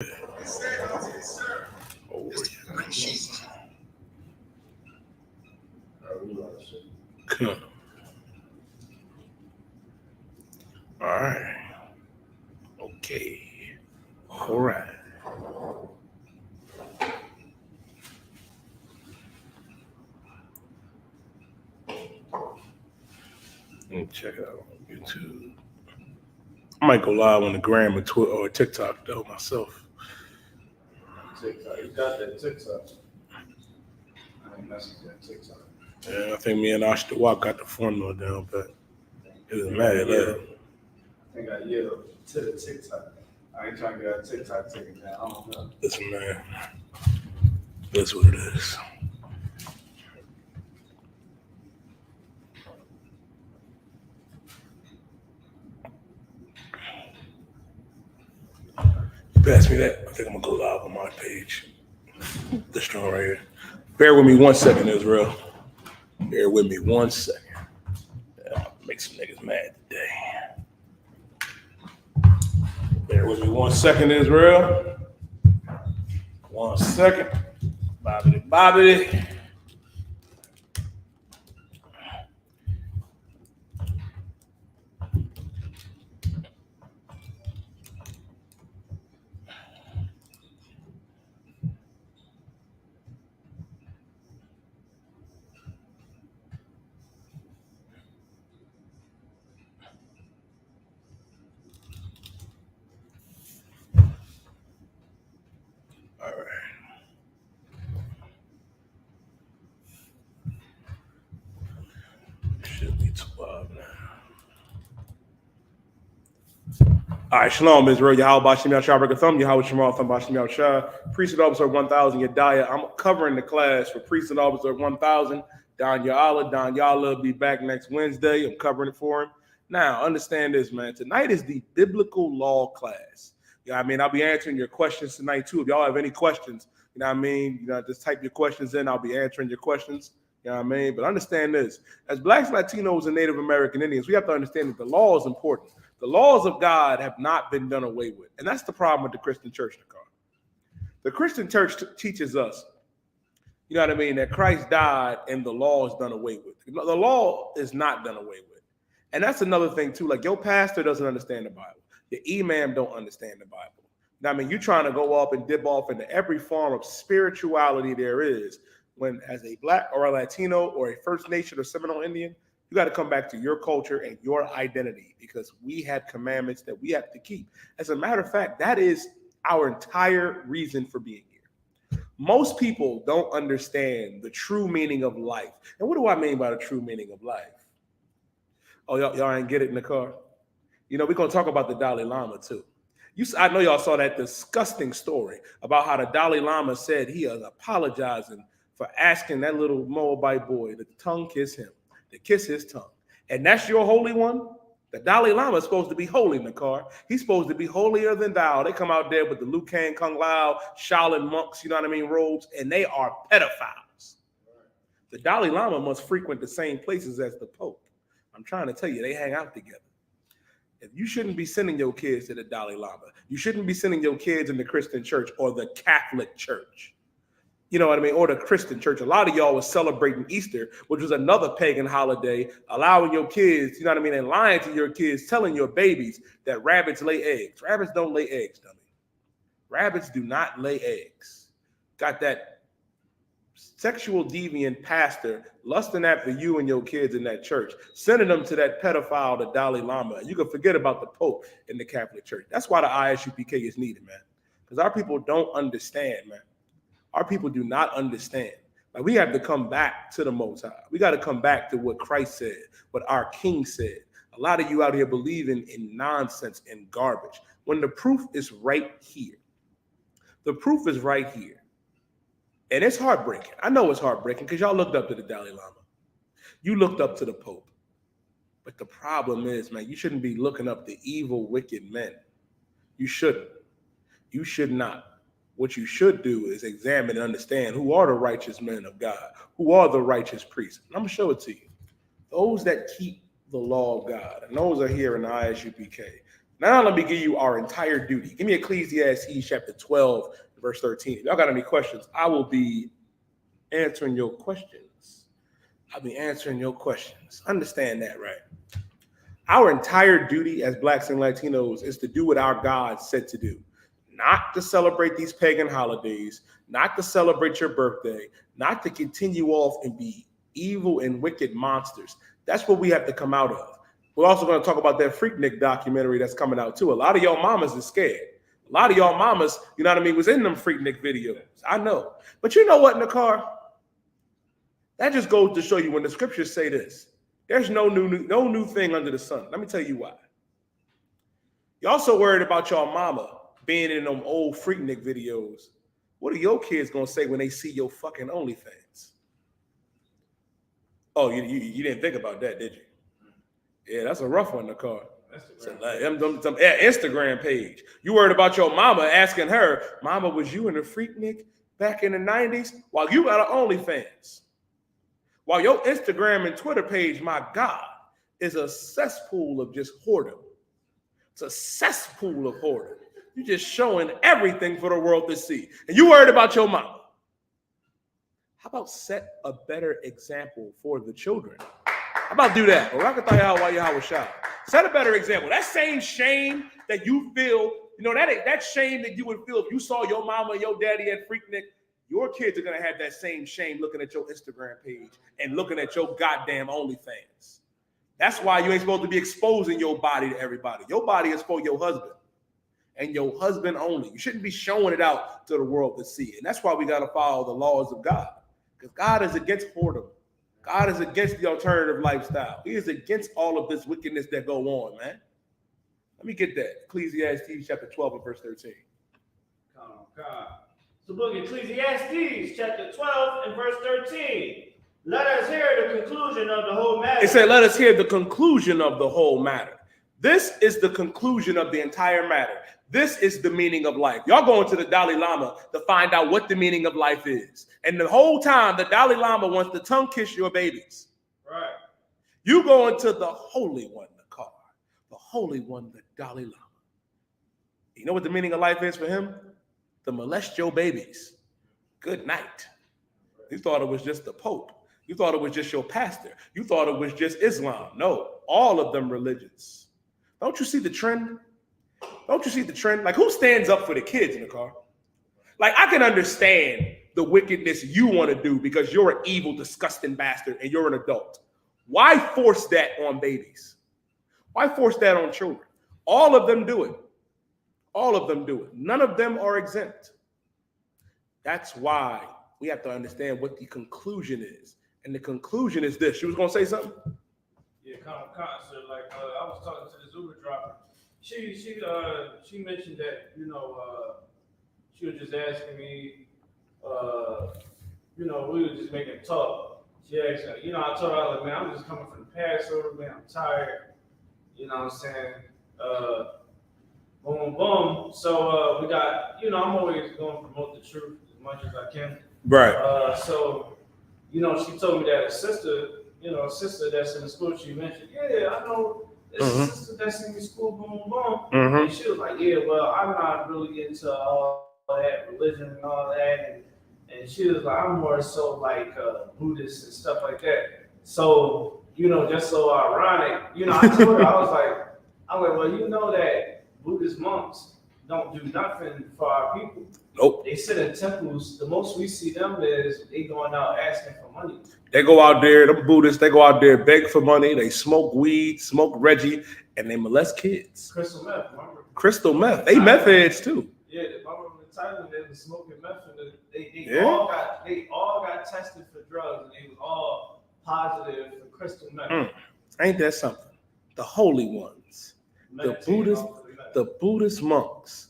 Oh, yeah. All right. Okay. All right. Let me check it out on YouTube. I might go live on the gram or Twitter or TikTok though myself. TikTok. You got that TikTok. I ain't messing with that TikTok. Yeah, I think me and Ashton Watt got the formula down, but it was mad at that. I think I yelled to the TikTok. I ain't trying to get that TikTok taken down. I don't know. Listen, man. That's what it is. Pass me that. I think I'm gonna go live on my page. This strong right here. Bear with me 1 second, Israel. Bear with me 1 second. Yeah, make some niggas mad today. Bear with me 1 second, Israel. 1 second. Bobbity, bobbity. All right. Should be 12 now. All right, shalom, Israel. Yahweh Bashim Yahshua Rekathum, Yahweh Shemal Thum Bashim Yahshua, Priesthood Officer 1000, Yedaya. I'm covering the class for Priesthood Officer 1000. Don Ya'ala. Don Ya'ala will be back next Wednesday. I'm covering it for him. Now, understand this, man. Tonight is the biblical law class. You know what I mean? I'll be answering your questions tonight, too. If y'all have any questions, you know what I mean? Just type your questions in. I'll be answering your questions. You know what I mean? But understand this. As Blacks, Latinos, and Native American Indians, we have to understand that the law is important. The laws of God have not been done away with. And that's the problem with the Christian church, Nicole. The Christian church teaches us, you know what I mean, that Christ died and the law is done away with. The law is not done away with. And that's another thing, too. Like, your pastor doesn't understand the Bible. The imam don't understand the Bible. You know what I mean? You're trying to go up and dip off into every form of spirituality there is, when as a Black or a Latino or a First Nation or Seminole Indian, you got to come back to your culture and your identity, because we have commandments that we have to keep. As a matter of fact, that is our entire reason for being here. Most people don't understand the true meaning of life. And what do I mean by the true meaning of life? Oh, y'all ain't get it in the car? You know, we're going to talk about the Dalai Lama, too. I know y'all saw that disgusting story about how the Dalai Lama said he is apologizing for asking that little Moabite boy to tongue kiss him, to kiss his tongue. And that's your holy one? The Dalai Lama is supposed to be holy, Nakar. He's supposed to be holier than thou. They come out there with the Liu Kang, Kung Lao, Shaolin monks, you know what I mean, robes, and they are pedophiles. The Dalai Lama must frequent the same places as the Pope. I'm trying to tell you, they hang out together. If you shouldn't be sending your kids to the Dalai Lama. You shouldn't be sending your kids in the Christian church or the Catholic church. You know what I mean? Or the Christian church. A lot of y'all was celebrating Easter, which was another pagan holiday, allowing your kids, you know what I mean, and lying to your kids, telling your babies that rabbits lay eggs. Rabbits don't lay eggs, dummy. Rabbits do not lay eggs. Got that sexual deviant pastor lusting after you and your kids in that church, sending them to that pedophile, the Dalai Lama. You can forget about the Pope in the Catholic Church. That's why the ISUPK is needed, man. Because our people don't understand, man. Our people do not understand. Like, we have to come back to the Most High. We got to come back to what Christ said, what our King said. A lot of you out here believing in nonsense and garbage, when the proof is right here. The proof is right here. And it's heartbreaking. I know it's heartbreaking because y'all looked up to the Dalai Lama. You looked up to the Pope. But the problem is, man, you shouldn't be looking up to evil, wicked men. You shouldn't. You should not. What you should do is examine and understand who are the righteous men of God, who are the righteous priests. And I'm going to show it to you. Those that keep the law of God, and those are here in the ISUPK. Now let me give you our entire duty. Give me Ecclesiastes chapter 12, verse 13. If y'all got any questions, I will be answering your questions. I'll be answering your questions. Understand that, right? Our entire duty as Blacks and Latinos is to do what our God said to do. Not to celebrate these pagan holidays, not to celebrate your birthday, not to continue off and be evil and wicked monsters. That's what we have to come out of. We're also going to talk about that Freaknik documentary that's coming out too. A lot of y'all mamas is scared. A lot of y'all mamas, you know what I mean, was in them Freaknik videos. I know. But you know what, in the car? That just goes to show you when the scriptures say this. There's no new thing under the sun. Let me tell you why. Y'all so worried about y'all mama being in them old Freaknik videos. What are your kids going to say when they see your fucking OnlyFans? Oh, you didn't think about that, did you? Yeah, that's a rough one, the car. So, like, Instagram page. You worried about your mama asking her, Mama, was you in the Freaknik back in the 90s? While you got an OnlyFans. While your Instagram and Twitter page, my God, is a cesspool of just whoredom. It's a cesspool of whoredom. You're just showing everything for the world to see. And you worried about your mama. How about set a better example for the children? How about do that? Or I can tell you how you was shot. Set a better example. That same shame that you feel, you know, that shame that you would feel if you saw your mama and your daddy at Freaknik, your kids are going to have that same shame looking at your Instagram page and looking at your goddamn OnlyFans. That's why you ain't supposed to be exposing your body to everybody. Your body is for your husband and your husband only. You shouldn't be showing it out to the world to see. And that's why we got to follow the laws of God. Because God is against whoredom. God is against the alternative lifestyle. He is against all of this wickedness that go on, man. Let me get that. Ecclesiastes chapter 12 and verse 13. Come on, God. The book of Ecclesiastes, chapter 12 and verse 13. Let us hear the conclusion of the whole matter. It said, let us hear the conclusion of the whole matter. This is the conclusion of the entire matter. This is the meaning of life. Y'all going to the Dalai Lama to find out what the meaning of life is. And the whole time, the Dalai Lama wants to tongue kiss your babies. Right. You going to the Holy One, the car. The Holy One, the Dalai Lama. You know what the meaning of life is for him? To molest your babies. Good night. You thought it was just the Pope. You thought it was just your pastor. You thought it was just Islam. No, all of them religions. Don't you see the trend? Don't you see the trend? Like, who stands up for the kids in the car? Like, I can understand the wickedness you want to do because you're an evil, disgusting bastard and you're an adult. Why force that on babies? Why force that on children? All of them do it. All of them do it. None of them are exempt. That's why we have to understand what the conclusion is. And the conclusion is this. You was going to say something? Yeah, concert. Like, I was talking to this Uber driver. She mentioned that, you know, she was just asking me, you know, we were just making talk. She asked, you know, I told her, I was like, man, I'm just coming from the Passover, man, I'm tired. You know what I'm saying? Boom, boom. So we got, you know, I'm always going to promote the truth as much as I can. Right. So, you know, she told me that a sister that's in the school, she mentioned, yeah, I know this sister that's in the school, boom, boom. And she was like, yeah, well, I'm not really into all that religion and all that. And she was like, I'm more so like Buddhist and stuff like that. So, you know, just so ironic, you know, I told her, I was like, well, you know that Buddhist monks don't do nothing for our people. Nope. They sit in temples. The most we see them is they going out asking for money. They go out there, the Buddhists, they go out there, beg for money. They smoke weed, smoke Reggie, and they molest kids. Crystal meth, remember? Crystal meth. They meth heads too. Yeah, remember in Thailand they were smoking meth, and they all got tested for drugs, and they was all positive for crystal meth. Ain't that something? The holy ones, the Buddhist monks.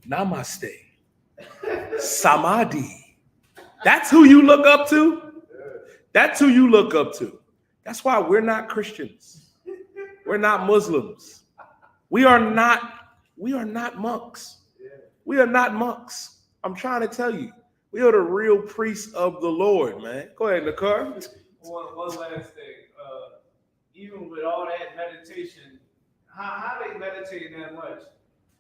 Namaste. Samadhi. That's who you look up to. That's who you look up to. That's why we're not Christians. We're not Muslims. We are not monks. We are not monks. I'm trying to tell you. We are the real priests of the Lord, man. Go ahead, Nakar. One last thing. Even with all that meditation, how they meditating that much,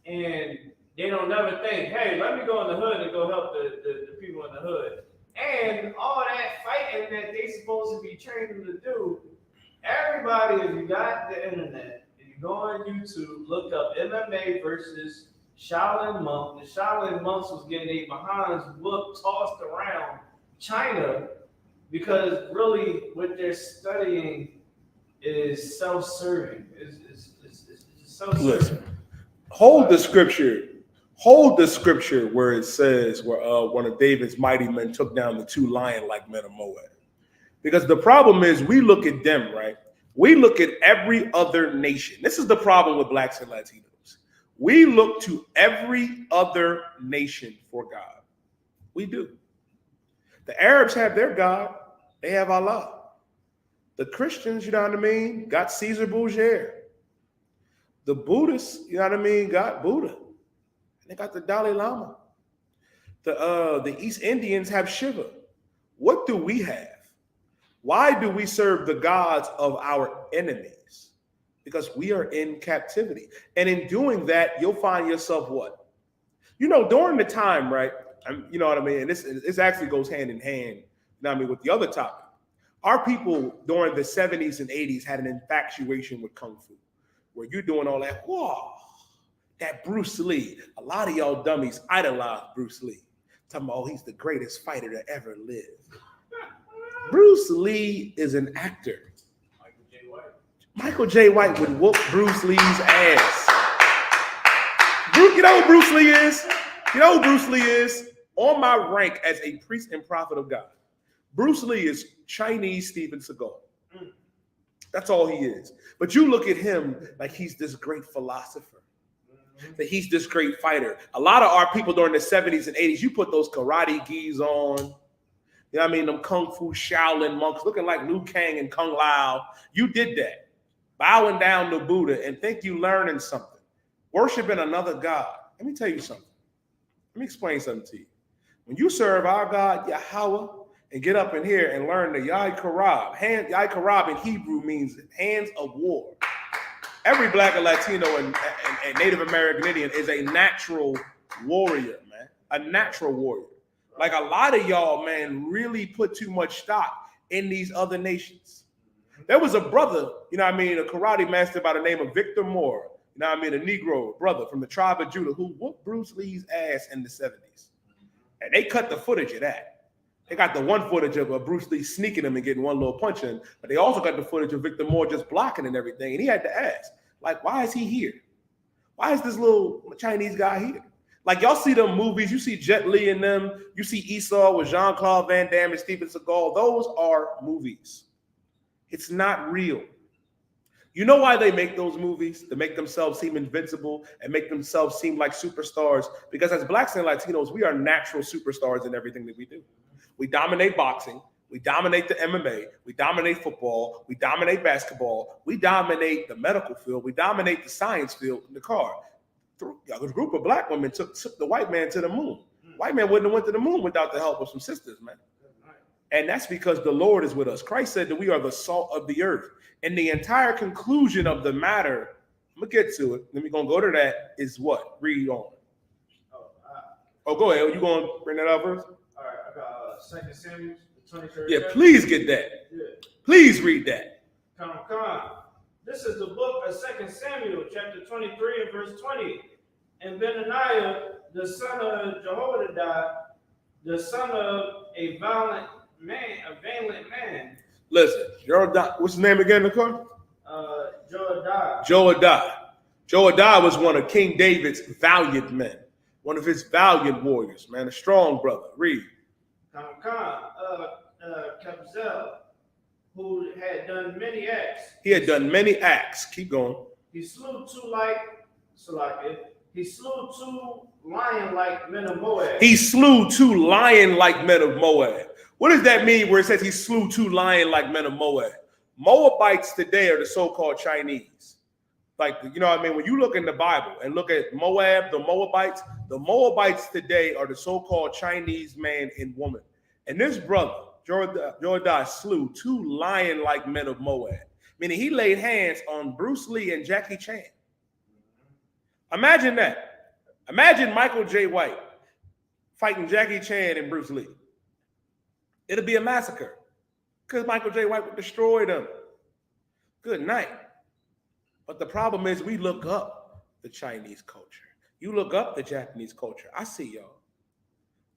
and they don't never think, hey, let me go in the hood and go help the people in the hood. And all that fighting that they supposed to be training to do, everybody, if you got the internet, if you go on YouTube, look up MMA versus Shaolin monk. The Shaolin monks was getting their behinds whooped, tossed around China because really what they're studying is self-serving. It's self-serving. Listen, hold the scripture. Hold the scripture where it says where one of David's mighty men took down the two lion-like men of Moab. Because the problem is we look at them, right? We look at every other nation. This is the problem with blacks and Latinos. We look to every other nation for God. We do. The Arabs have their God. They have Allah. The Christians, you know what I mean, got Caesar Borgia. The Buddhists, you know what I mean, got Buddha. They got the Dalai Lama. The East Indians have Shiva. What do we have? Why do we serve the gods of our enemies? Because we are in captivity. And in doing that, you'll find yourself what? You know, during the time, right? You know what I mean? And this actually goes hand in hand, you know what I mean, with the other topic. Our people during the 70s and 80s had an infatuation with Kung Fu, where you're doing all that, whoa, that Bruce Lee. A lot of y'all dummies idolize Bruce Lee. Talking about, oh, he's the greatest fighter to ever live. Bruce Lee is an actor. Michael J. White would whoop Bruce Lee's ass. You know who Bruce Lee is? You know who Bruce Lee is? On my rank as a priest and prophet of God, Bruce Lee is Chinese Steven Seagal. That's all he is. But you look at him like he's this great philosopher, that he's this great fighter. A lot of our people during the 70s and 80s, you put those karate gis on, you know what I mean, them Kung Fu Shaolin monks looking like Liu Kang and Kung Lao. You did that, bowing down to Buddha and think you learning something, worshiping another God. Let me tell you something. Let me explain something to you. When you serve our God, Yahweh, and get up in here and learn the Yai Karab. Yai Karab in Hebrew means hands of war. Every black and Latino and Native American Indian is a natural warrior, man. A natural warrior. Like a lot of y'all, man, really put too much stock in these other nations. There was a brother, you know what I mean, a karate master by the name of Victor Moore, you know what I mean, a Negro brother from the tribe of Judah who whooped Bruce Lee's ass in the 70s. And they cut the footage of that. They got the one footage of Bruce Lee sneaking him and getting one little punch in, but they also got the footage of Victor Moore just blocking and everything. And he had to ask, like, why is he here? Why is this little Chinese guy here? Like, y'all see them movies, you see Jet Li in them, you see Esau with Jean-Claude Van Damme and Steven Seagal. Those are movies. It's not real. You know why they make those movies? To make themselves seem invincible and make themselves seem like superstars. Because as blacks and Latinos, we are natural superstars in everything that we do. We dominate boxing. We dominate the MMA. We dominate football. We dominate basketball. We dominate the medical field. We dominate the science field in the car. A group of black women took the white man to the moon. White man wouldn't have went to the moon without the help of some sisters, man. And that's because the Lord is with us. Christ said that we are the salt of the earth. And the entire conclusion of the matter, I'm going to get to it. Then we're going to go to that, is what? Read on. Go ahead. You going to bring that up first? All right, I got 2 Samuel, the 23rd. Yeah, please get that. Yeah. Please read that. Come. This is the book of 2 Samuel, chapter 23 and verse 20. And Benaniah, the son of Jehoiada, the son of a valiant man. Listen, what's his name again, Nicole? Joadiah. Joadiah was one of King David's valiant men, one of his valiant warriors, man, a strong brother. Read. Kabzel, who had done many acts. He had done many acts. Keep going. He slew two lion-like men of Moab. He slew 2 lion-like men of Moab. What does that mean where it says he slew 2 lion-like men of Moab? Moabites today are the so-called Chinese. Like, you know what I mean? When you look in the Bible and look at Moab, the Moabites today are the so-called Chinese man and woman. And this brother, Joadiah, slew 2 lion-like men of Moab, meaning he laid hands on Bruce Lee and Jackie Chan. Imagine that. Imagine Michael J. White fighting Jackie Chan and Bruce Lee. It'll be a massacre because Michael J. White would destroy them. Good night. But the problem is we look up the Chinese culture. You look up the Japanese culture. I see y'all.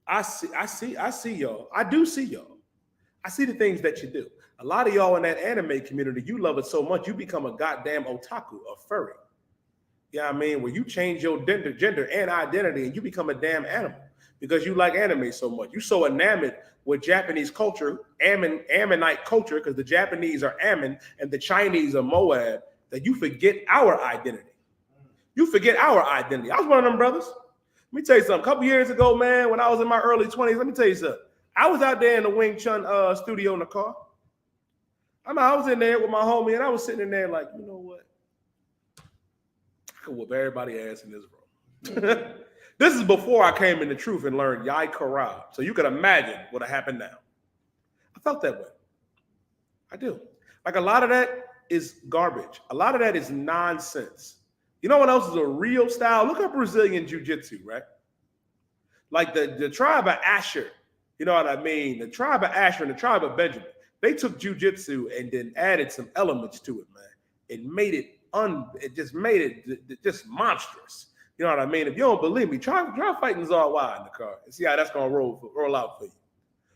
I see y'all. I do see y'all. I see the things that you do. A lot of y'all in that anime community, you love it so much, you become a goddamn otaku, a furry. You know what I mean? Where you change your gender and identity and you become a damn animal because you like anime so much. You're so enamored with Japanese culture, Ammonite culture, because the Japanese are Ammon and the Chinese are Moab, that you forget our identity. You forget our identity. I was one of them brothers. Let me tell you something. A couple years ago, man, when I was in my early 20s, let me tell you something. I was out there in the Wing Chun studio in the car. I was in there with my homie, and I was sitting in there like, you know what? I could whoop everybody ass in this room. This is before I came into truth and learned Yai Kara. So you can imagine what happened now. I felt that way. I do. Like a lot of that is garbage. A lot of that is nonsense. You know what else is a real style? Look at Brazilian Jiu-Jitsu, right? Like the tribe of Asher, you know what I mean? The tribe of Asher and the tribe of Benjamin, they took Jiu-Jitsu and then added some elements to it, man. It just made it just monstrous. You know what I mean? If you don't believe me, try fighting Zawai in the car and see how that's gonna roll out for you.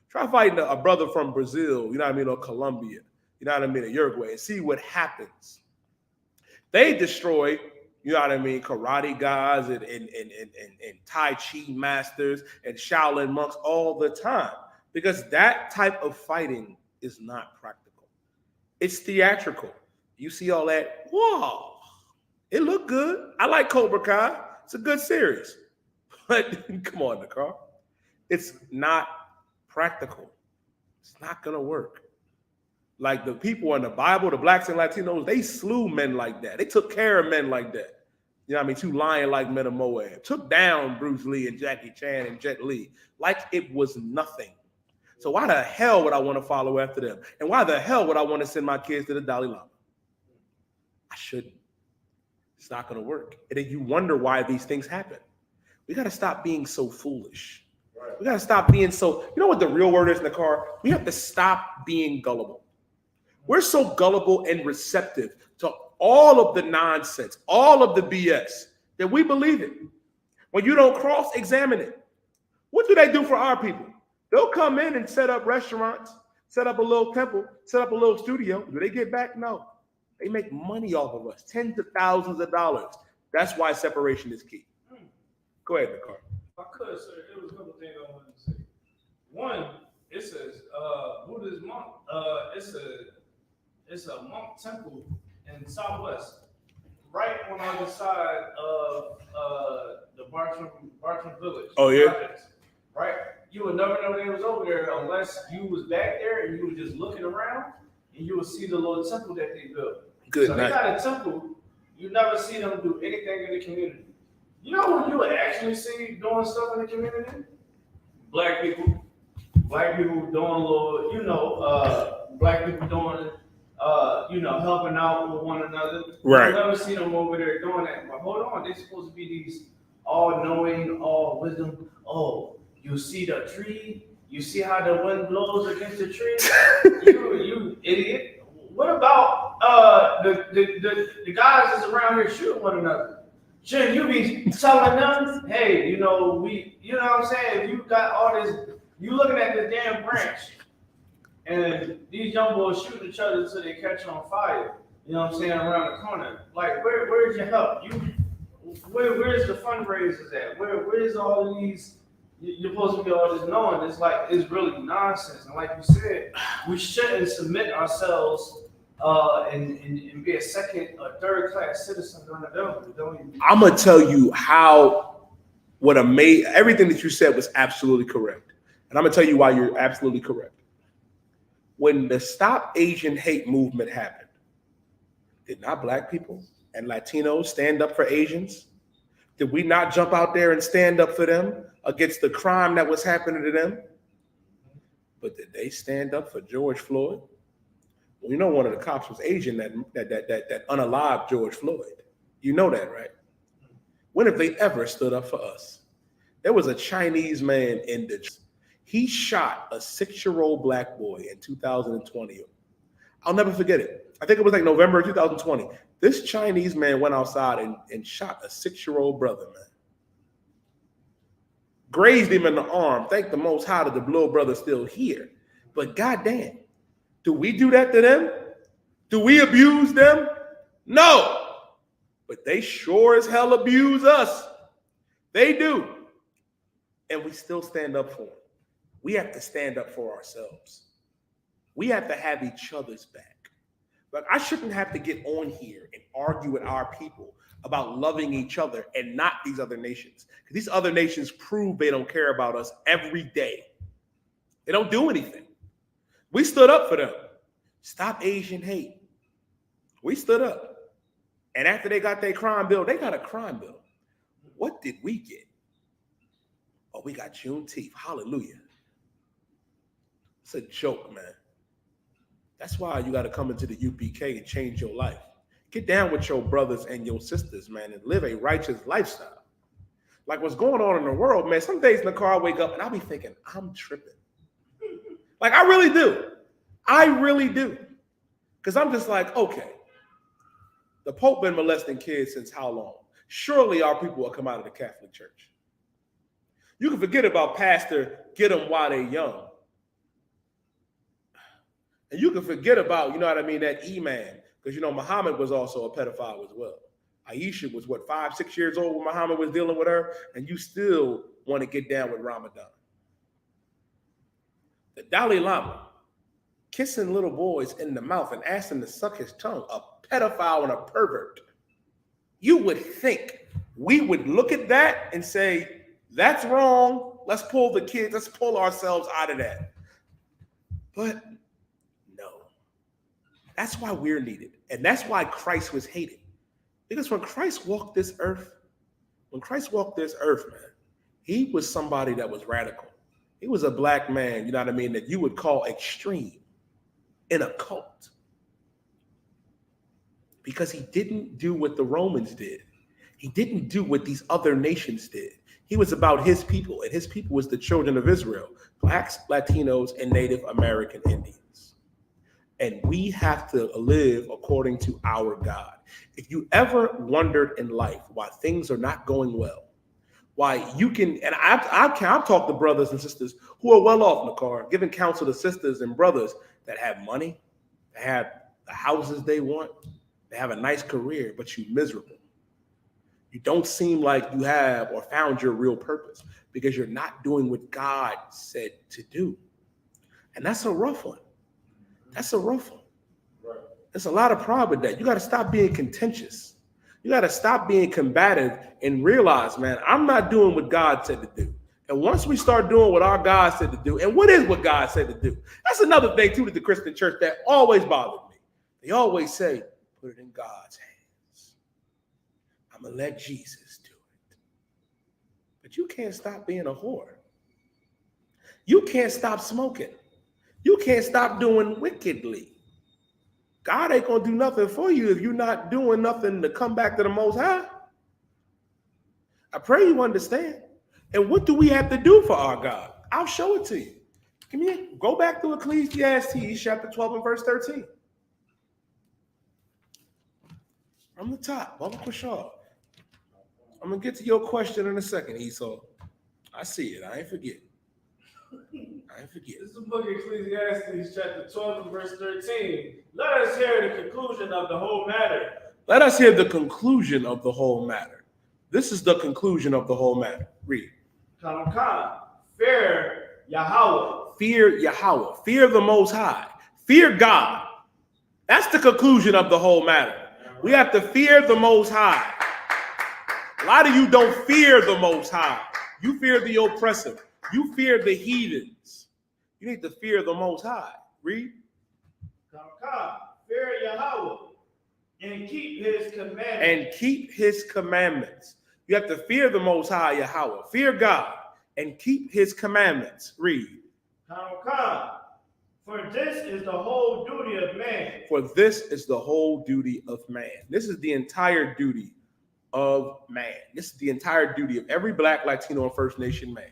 Try fighting a brother from Brazil, you know what I mean, or Colombia, you know what I mean, or Uruguay, and see what happens. They destroy, you know what I mean, karate guys and Tai Chi masters and Shaolin monks all the time because that type of fighting is not practical. It's theatrical. You see all that, whoa, it looked good. I like Cobra Kai. It's a good series. But come on, Nicole. It's not practical. It's not going to work. Like the people in the Bible, the blacks and Latinos, they slew men like that. They took care of men like that. You know what I mean? Two lion-like men of Moab. Took down Bruce Lee and Jackie Chan and Jet Li like it was nothing. So why the hell would I want to follow after them? And why the hell would I want to send my kids to the Dalai Lama? I shouldn't. It's not going to work. And then you wonder why these things happen. We got to stop being so foolish. Right. We got to stop being so, you know what the real word is in the car? We have to stop being gullible. We're so gullible and receptive to all of the nonsense, all of the BS that we believe it. When you don't cross-examine it, what do they do for our people? They'll come in and set up restaurants, set up a little temple, set up a little studio. Do they get back? No. They make money off of us, tens of thousands of dollars. That's why separation is key. Go ahead, Nicole. If I could, sir, there was a couple things I wanted to say. One, it says Buddhist monk. It's a monk temple in Southwest, right on the other side of the Bartram Village. Oh yeah. Projects, right. You would never know they was over there unless you was back there and you were just looking around. And you will see the little temple that they built. Good so night. They got a temple. You never see them do anything in the community. You know what you would actually see doing stuff in the community? Black people doing a little, black people doing, helping out with one another. Right. You never see them over there doing that. But hold on, they're supposed to be these all-knowing, all-wisdom. Oh, you see the tree? You see how the wind blows against the tree? you idiot. What about the guys that's around here shooting one another? Shouldn't you be telling them, hey, you know what I'm saying? You got all this, you looking at this damn branch, and these young boys shooting each other until they catch on fire. You know what I'm saying? Around the corner. Like, where's your help? Where's the fundraisers at? Where's all of these? You're supposed to be all this knowing. It's really nonsense. And like you said, we shouldn't submit ourselves and be a second or third class citizen under them. I'm gonna tell you everything that you said was absolutely correct. And I'm gonna tell you why you're absolutely correct. When the Stop Asian Hate movement happened, did not Black people and Latinos stand up for Asians? Did we not jump out there and stand up for them against the crime that was happening to them? But did they stand up for George Floyd? Well, you know one of the cops was Asian that unalived George Floyd. You know that, right? When have they ever stood up for us? There was a Chinese man in Detroit. He shot a 6-year-old black boy in 2020. I'll never forget it. I think it was like November 2020. This Chinese man went outside and shot a 6-year-old brother, man. Grazed him in the arm. Thank the Most High that the little brother's still here. But goddamn, do we do that to them? Do we abuse them? No. But they sure as hell abuse us. They do. And we still stand up for them. We have to stand up for ourselves. We have to have each other's back. Like, I shouldn't have to get on here and argue with our people about loving each other and not these other nations. Because these other nations prove they don't care about us every day. They don't do anything. We stood up for them. Stop Asian hate. We stood up. And after they got their crime bill, they got a crime bill. What did we get? Oh, we got Juneteenth. Hallelujah. It's a joke, man. That's why you got to come into the UPK and change your life. Get down with your brothers and your sisters, man, and live a righteous lifestyle. Like what's going on in the world, man. Some days in the car I wake up and I'll be thinking, I'm tripping. Like I really do. I really do. Because I'm just like, okay, the Pope been molesting kids since how long? Surely our people will come out of the Catholic Church. You can forget about pastor, get them while they're young. And you can forget about, you know what I mean, that imam. Because, you know, Muhammad was also a pedophile as well. Aisha was, 5, 6 years old when Muhammad was dealing with her, and you still want to get down with Ramadan. The Dalai Lama, kissing little boys in the mouth and asking to suck his tongue, a pedophile and a pervert. You would think we would look at that and say, that's wrong. Let's pull the kids, let's pull ourselves out of that. But no. That's why we're needed. And that's why Christ was hated. Because when Christ walked this earth, man, he was somebody that was radical. He was a black man, you know what I mean, that you would call extreme in a cult. Because he didn't do what the Romans did. He didn't do what these other nations did. He was about his people, and his people was the children of Israel, Blacks, Latinos, and Native American Indians. And we have to live according to our God. If you ever wondered in life why things are not going well, why you can, and I've talked to brothers and sisters who are well off in the car, giving counsel to sisters and brothers that have money, that have the houses they want, they have a nice career, but you're miserable. You don't seem like you have or found your real purpose because you're not doing what God said to do. And that's a rough one. That's a rough one. Right. There's a lot of problem with that. You got to stop being contentious. You got to stop being combative and realize, man, I'm not doing what God said to do. And once we start doing what our God said to do, and what is what God said to do? That's another thing, too, with the Christian church that always bothered me. They always say, put it in God's hands. I'm going to let Jesus do it. But you can't stop being a whore. You can't stop smoking. You can't stop doing wickedly. God ain't going to do nothing for you if you're not doing nothing to come back to the Most High. I pray you understand. And what do we have to do for our God? I'll show it to you. Come here. Go back to Ecclesiastes chapter 12 and verse 13. From the top, Baba Kushar. I'm going to get to your question in a second, Esau. I see it. I ain't forget. This is the book of Ecclesiastes, chapter 12 and verse 13. Let us hear the conclusion of the whole matter. Let us hear the conclusion of the whole matter. This is the conclusion of the whole matter. Read. Fear Yahweh. Fear Yahweh. Fear the Most High. Fear God. That's the conclusion of the whole matter. We have to fear the Most High. A lot of you don't fear the Most High. You fear the oppressive. You fear the heathens. You need to fear the Most High. Read. Fear Yahweh and keep his commandments. And keep his commandments. You have to fear the Most High Yahweh. Fear God and keep his commandments. Read. For this is the whole duty of man. For this is the whole duty of man. This is the entire duty of man. This is the entire duty of every Black, Latino, and First Nation man.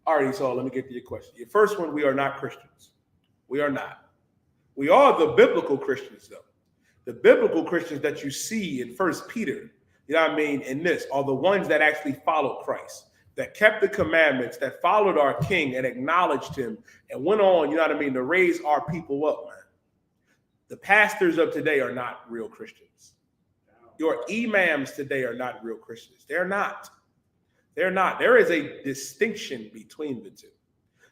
All right, so let me get to your question. Your first one, we are not Christians. We are not. We are the biblical Christians, though. The biblical Christians that you see in First Peter, you know what I mean, in this, are the ones that actually followed Christ, that kept the commandments, that followed our King and acknowledged him and went on, you know what I mean, to raise our people up, man. The pastors of today are not real Christians. Your imams today are not real Christians. They're not. They're not. There is a distinction between the two.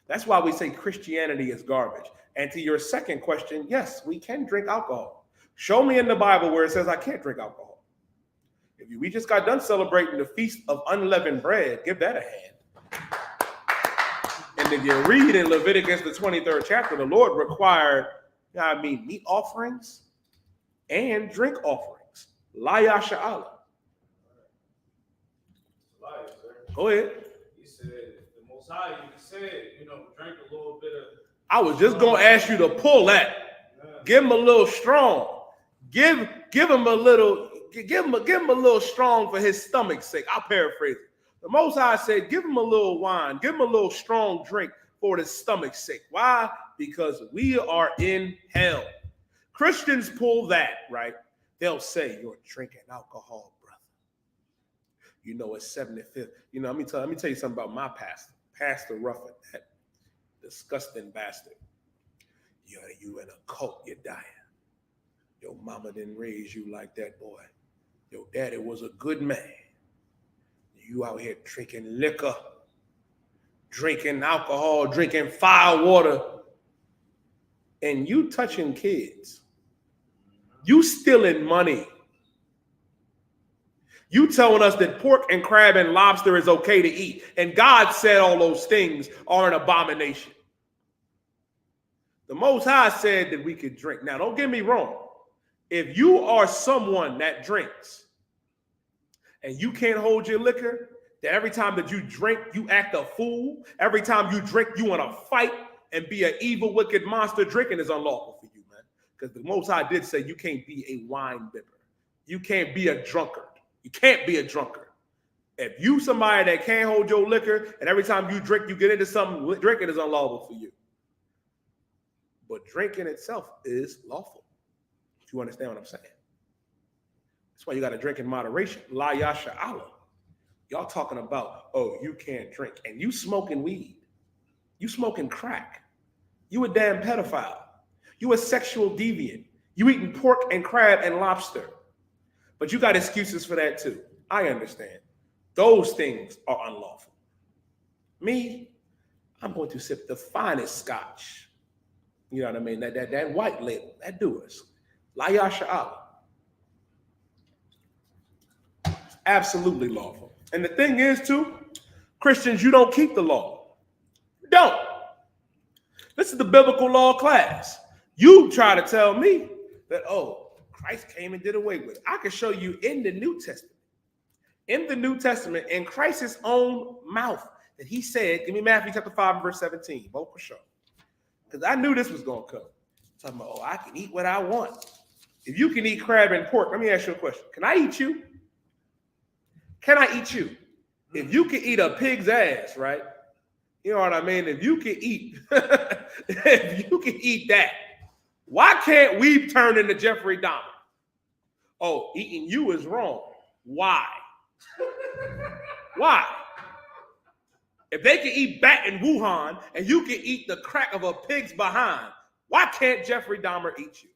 That's why we say Christianity is garbage. And to your second question, yes, we can drink alcohol. Show me in the Bible where it says I can't drink alcohol. We just got done celebrating the Feast of Unleavened Bread. Give that a hand. And if you read in Leviticus, the 23rd chapter, the Lord required, you know what I mean, meat offerings and drink offerings. La yasha Allah. Go ahead. He said, the Most High, he said, drink a little bit of. I was just going to ask you to pull that. Yeah. Give him a little strong. Give him a little, give him a little strong for his stomach's sake. I'll paraphrase it. The Most High said, give him a little wine. Give him a little strong drink for his stomach's sake. Why? Because we are in hell. Christians pull that, right? They'll say, you're drinking alcohol, brother. It's 75th. Let me tell you something about my pastor, Pastor Ruffin, that disgusting bastard. You in a cult, you're dying. Your mama didn't raise you like that, boy. Your daddy was a good man. You out here drinking liquor, drinking alcohol, drinking fire water, and you touching kids. You stealing money. You telling us that pork and crab and lobster is okay to eat, and God said all those things are an abomination. The Most High said that we could drink. Now, don't get me wrong. If you are someone that drinks and you can't hold your liquor, that every time that you drink, you act a fool. Every time you drink, you want to fight and be an evil, wicked monster. Drinking is unlawful for you, man. Because the Most High did say you can't be a wine bibber. You can't be a drunkard. You can't be a drunkard. If you somebody that can't hold your liquor and every time you drink, you get into something, drinking is unlawful for you. But drinking itself is lawful. If you understand what I'm saying. That's why you got to drink in moderation. La yasha Allah. Y'all talking about, oh, you can't drink. And you smoking weed. You smoking crack. You a damn pedophile. You a sexual deviant. You eating pork and crab and lobster. But you got excuses for that too. I understand. Those things are unlawful. Me, I'm going to sip the finest scotch. You know what I mean? That white label, that doers. La yasha Allah. It's absolutely lawful. And the thing is, too, Christians, you don't keep the law. You don't. This is the biblical law class. You try to tell me that, oh, Christ came and did away with it. I can show you in the New Testament. In the New Testament, in Christ's own mouth, that he said, give me Matthew chapter 5 and verse 17, both for sure. Because I knew this was going to come. Talking about, oh, I can eat what I want. If you can eat crab and pork, let me ask you a question. Can I eat you? Can I eat you? If you can eat a pig's ass, right? You know what I mean? If you can eat, if you can eat that, why can't we turn into Jeffrey Dahmer? Oh, eating you is wrong. Why? Why? If they can eat bat in Wuhan and you can eat the crack of a pig's behind, why can't Jeffrey Dahmer eat you?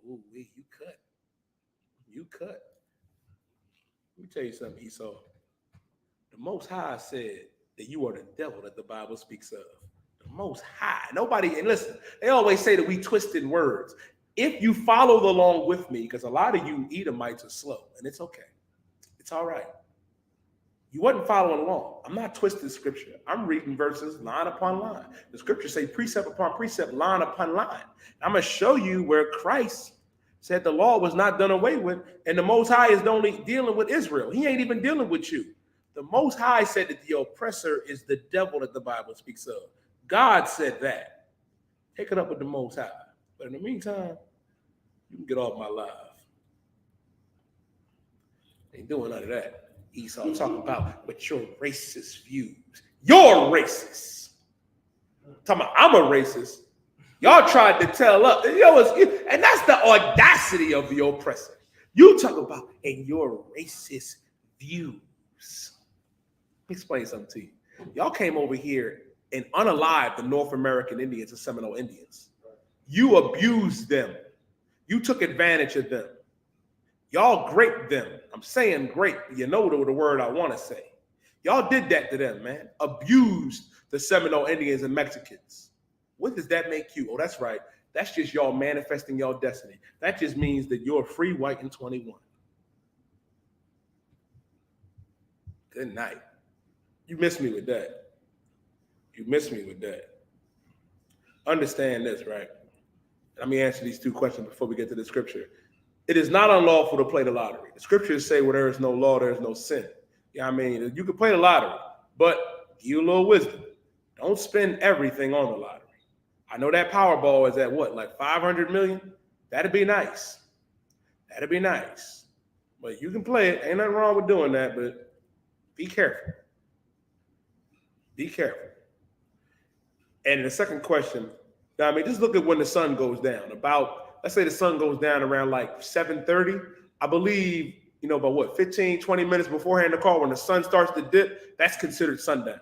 Ooh, you could. You could. Let me tell you something, Esau. The Most High said that you are the devil that the Bible speaks of. The Most High. Nobody, and listen, they always say that we twisted words. If you followed along with me, because a lot of you Edomites are slow, and it's okay. It's all right. You wasn't following along. I'm not twisting scripture. I'm reading verses line upon line. The scriptures say precept upon precept, line upon line. I'm going to show you where Christ said the law was not done away with, and the Most High is only dealing with Israel. He ain't even dealing with you. The Most High said that the oppressor is the devil that the Bible speaks of. God said that. Take it up with the Most High. But in the meantime, you can get off my live. Ain't doing none of that. Esau talking about what your racist views. You're racist. Talking about I'm a racist. Y'all tried to tell us, and that's the audacity of the oppressor. You talk about in your racist views. Let me explain something to you. Y'all came over here and unalived the North American Indians and Seminole Indians. You abused them. You took advantage of them. Y'all raped them. I'm saying rape. You know the word I want to say. Y'all did that to them, man. Abused the Seminole Indians and Mexicans. What does that make you? Oh, that's right. That's just y'all manifesting y'all destiny. That just means that you're free, white, and 21. Good night. You missed me with that. You missed me with that. Understand this, right? Let me answer these two questions before we get to the scripture. It is not unlawful to play the lottery. The scriptures say where there is no law, there is no sin. You know what I mean? You can play the lottery, but give you a little wisdom. Don't spend everything on the lottery. I know that Powerball is at what, like 500 million? That'd be nice. That'd be nice. But you can play it. Ain't nothing wrong with doing that, but be careful. Be careful. And the second question, I mean, just look at when the sun goes down. About, let's say the sun goes down around like 7:30. I believe, about what, 15, 20 minutes beforehand the call, when the sun starts to dip, that's considered sundown.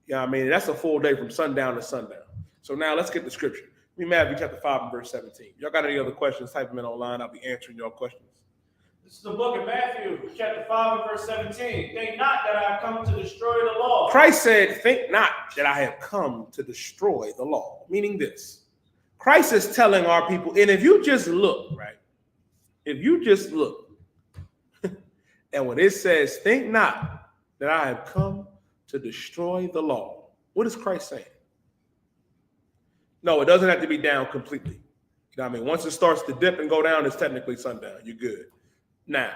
Yeah, I mean, that's a full day from sundown to sundown. So now let's get the scripture. Matthew chapter 5 and verse 17. Y'all got any other questions? Type them in online. I'll be answering your questions. This is the book of Matthew, chapter 5 and verse 17. Think not that I have come to destroy the law. Christ said, think not that I have come to destroy the law. Meaning this. Christ is telling our people, and if you just look, right? If you just look, and when it says, think not that I have come to destroy the law, what is Christ saying? No, it doesn't have to be down completely. You know what I mean? Once it starts to dip and go down, it's technically sundown. You're good. Now,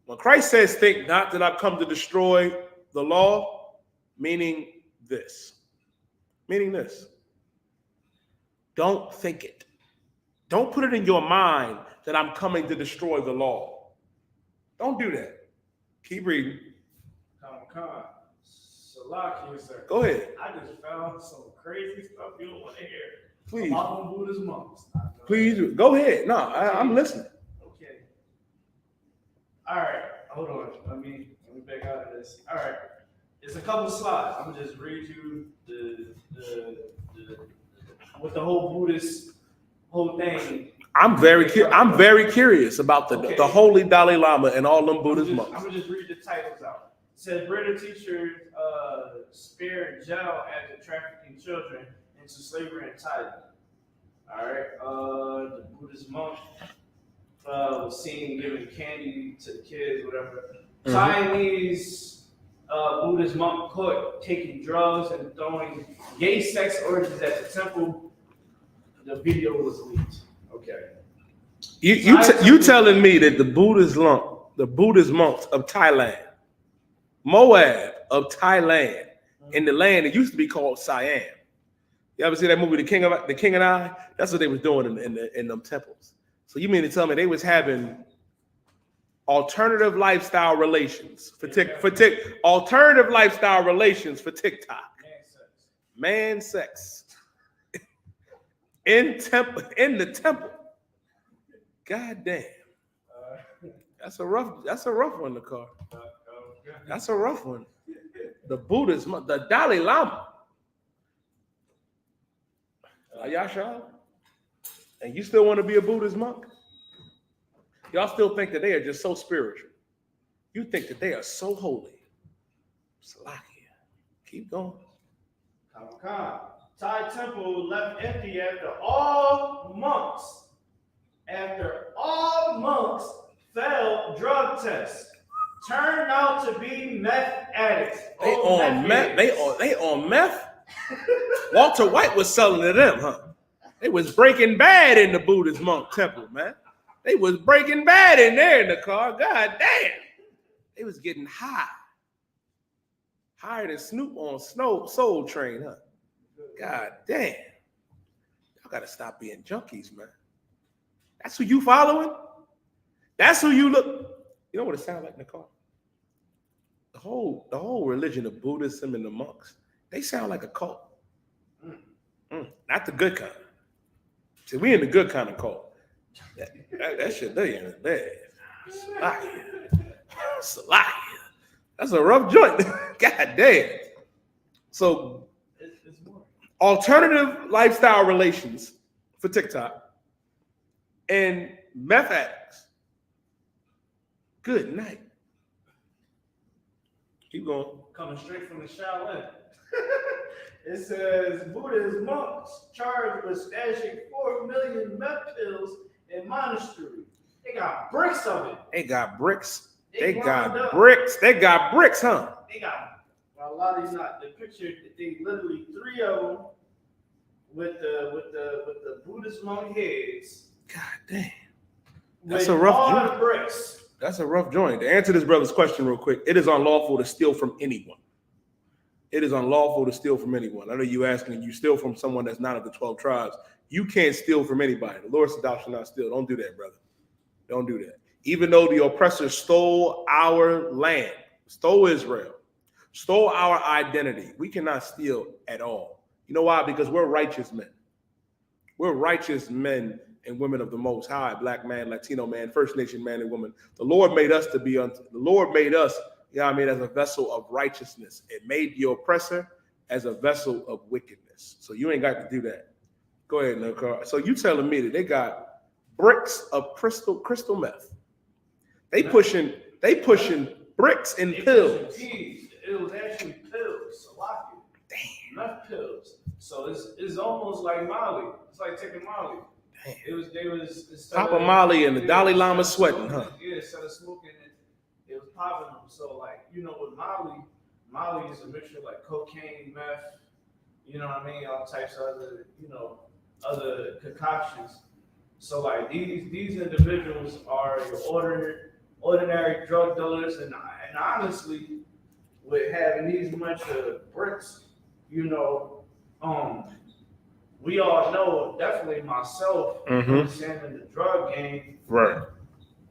when Christ says, think not that I've come to destroy the law, meaning this. Don't think it. Don't put it in your mind that I'm coming to destroy the law. Don't do that. Keep reading. Go ahead. I just found some crazy stuff you don't want to hear. Please. About Buddhist monks. Please, go ahead. No, I'm listening. Okay. All right. Hold on. Let me back out of this. All right. It's a couple slides. I'm gonna just read you the with the whole Buddhist whole thing. I'm very curious about the holy Dalai Lama and all them Buddhist monks. I'm gonna just read the titles out. It says British teachers spared jail after trafficking children into slavery in Thailand. All right. The Buddhist monk was seen giving candy to the kids, whatever. Mm-hmm. Chinese Buddhist monk caught taking drugs and throwing gay sex orgies at the temple. The video was leaked. Okay. You telling me that the Buddhist monks of Thailand, Moab of Thailand, in the land that used to be called Siam. You ever see that movie, The King and I? That's what they was doing in them temples. So you mean to tell me they was having alternative lifestyle relations for alternative lifestyle relations for TikTok? Man sex. In the temple. God damn. That's a rough one, the car. That's a rough one. The Buddhist, the Dalai Lama. Ayasha, and you still want to be a Buddhist monk? Y'all still think that they are just so spiritual. You think that they are so holy. Salakia. Keep going. Thai temple left empty after all monks failed drug tests. Turned out to be meth addicts. They on meth? Walter White was selling to them, huh? They was breaking bad in the Buddhist monk temple, man. They was breaking bad in there in the car. God damn. They was getting high. Higher than Snoop on Soul Train, huh? God damn. Y'all gotta stop being junkies, man. That's who you following? That's who you look. You know what it sounds like, Nicole? The whole religion of Buddhism and the monks, they sound like a cult. Not the good kind. See, we in the good kind of cult. That shit, they in the bad. Salaki. That's a rough joint. God damn. So, alternative lifestyle relations for TikTok and meth addicts. Good night. Keep going. Coming straight from the Shaolin. It says Buddhist monks charged with stashing 4 million meth pills in monastery. They got bricks of it. They got bricks. They got bricks. They got bricks, huh? They got, well, a lot of these not. The picture, they literally 3 of them with the Buddhist monk heads. God damn. That's a rough joint. Bricks. That's a rough joint. To answer this brother's question real quick, it is unlawful to steal from anyone. It is unlawful to steal from anyone. I know you asking, you steal from someone that's not of the 12 tribes. You can't steal from anybody. The Lord said, thou shalt not steal. Don't do that, brother. Don't do that. Even though the oppressor stole our land, stole Israel, stole our identity, we cannot steal at all. You know why? Because we're righteous men. We're righteous men and women of the Most High, Black man, Latino man, First Nation man and woman. The Lord made us to be, the Lord made us, you know what I mean, as a vessel of righteousness. It made the oppressor as a vessel of wickedness. So you ain't got to do that. Go ahead, Nicole. So you telling me that they got bricks of crystal meth. They pushing bricks and pills. It was actually pills. Salaki. Damn. Meth pills. So it's almost like Molly. It's like taking Molly. Damn. They was Pop a Molly and the Dalai Lama sweating, huh? Yeah, instead of smoking it was popping them. So like, you know, with Molly is a mixture of like cocaine, meth, you know what I mean, all types of other, you know, other concoctions. So like these individuals are your ordinary drug dealers, and honestly, with having these much of bricks, you know, we all know, definitely myself, understanding the drug game. Right.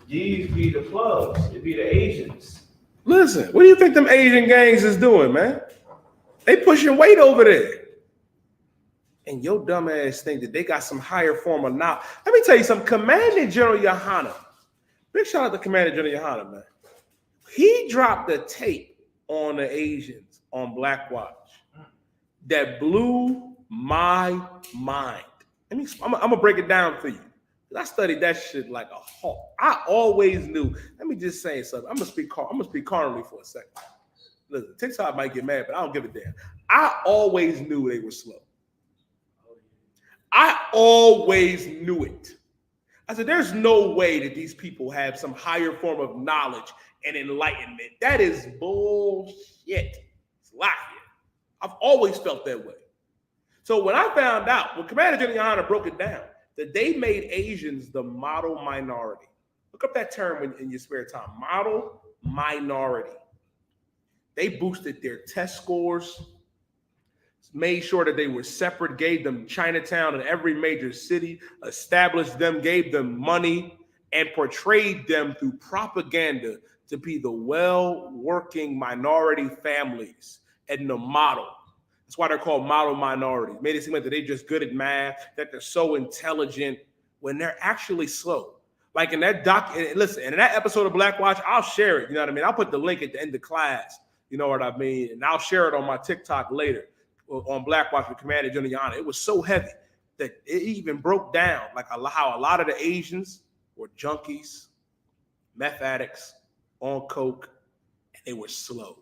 These be the plugs. It be the agents. Listen, what do you think them Asian gangs is doing, man? They pushing weight over there. And your dumb ass think that they got some higher form of knowledge. Let me tell you something. Commander General Yohana, big shout out to Commander General Yohana, man. He dropped a tape on the Asians on Black Watch that blew my mind. I'm gonna break it down for you. I studied that shit like a hawk. I always knew. Let me just say something. I'm gonna speak carnally for a second. Listen, TikTok might get mad, but I don't give a damn. I always knew they were slow. I always knew it. I said, there's no way that these people have some higher form of knowledge and enlightenment. That is bullshit. It's lying. I've always felt that way. So when I found out, when Commander General Yohana broke it down, that they made Asians the model minority. Look up that term in your spare time. Model minority. They boosted their test scores, made sure that they were separate, gave them Chinatown in every major city, established them, gave them money, and portrayed them through propaganda to be the well-working minority families and the model. That's why they're called model minorities. Made it seem like they're just good at math, that they're so intelligent when they're actually slow. Like in that listen, in that episode of Black Watch, I'll share it. You know what I mean? I'll put the link at the end of class. You know what I mean? And I'll share it on my TikTok later on Black Watch with Commander General Yohana. It was so heavy that it even broke down like how a lot of the Asians were junkies, meth addicts, on coke, and they were slow.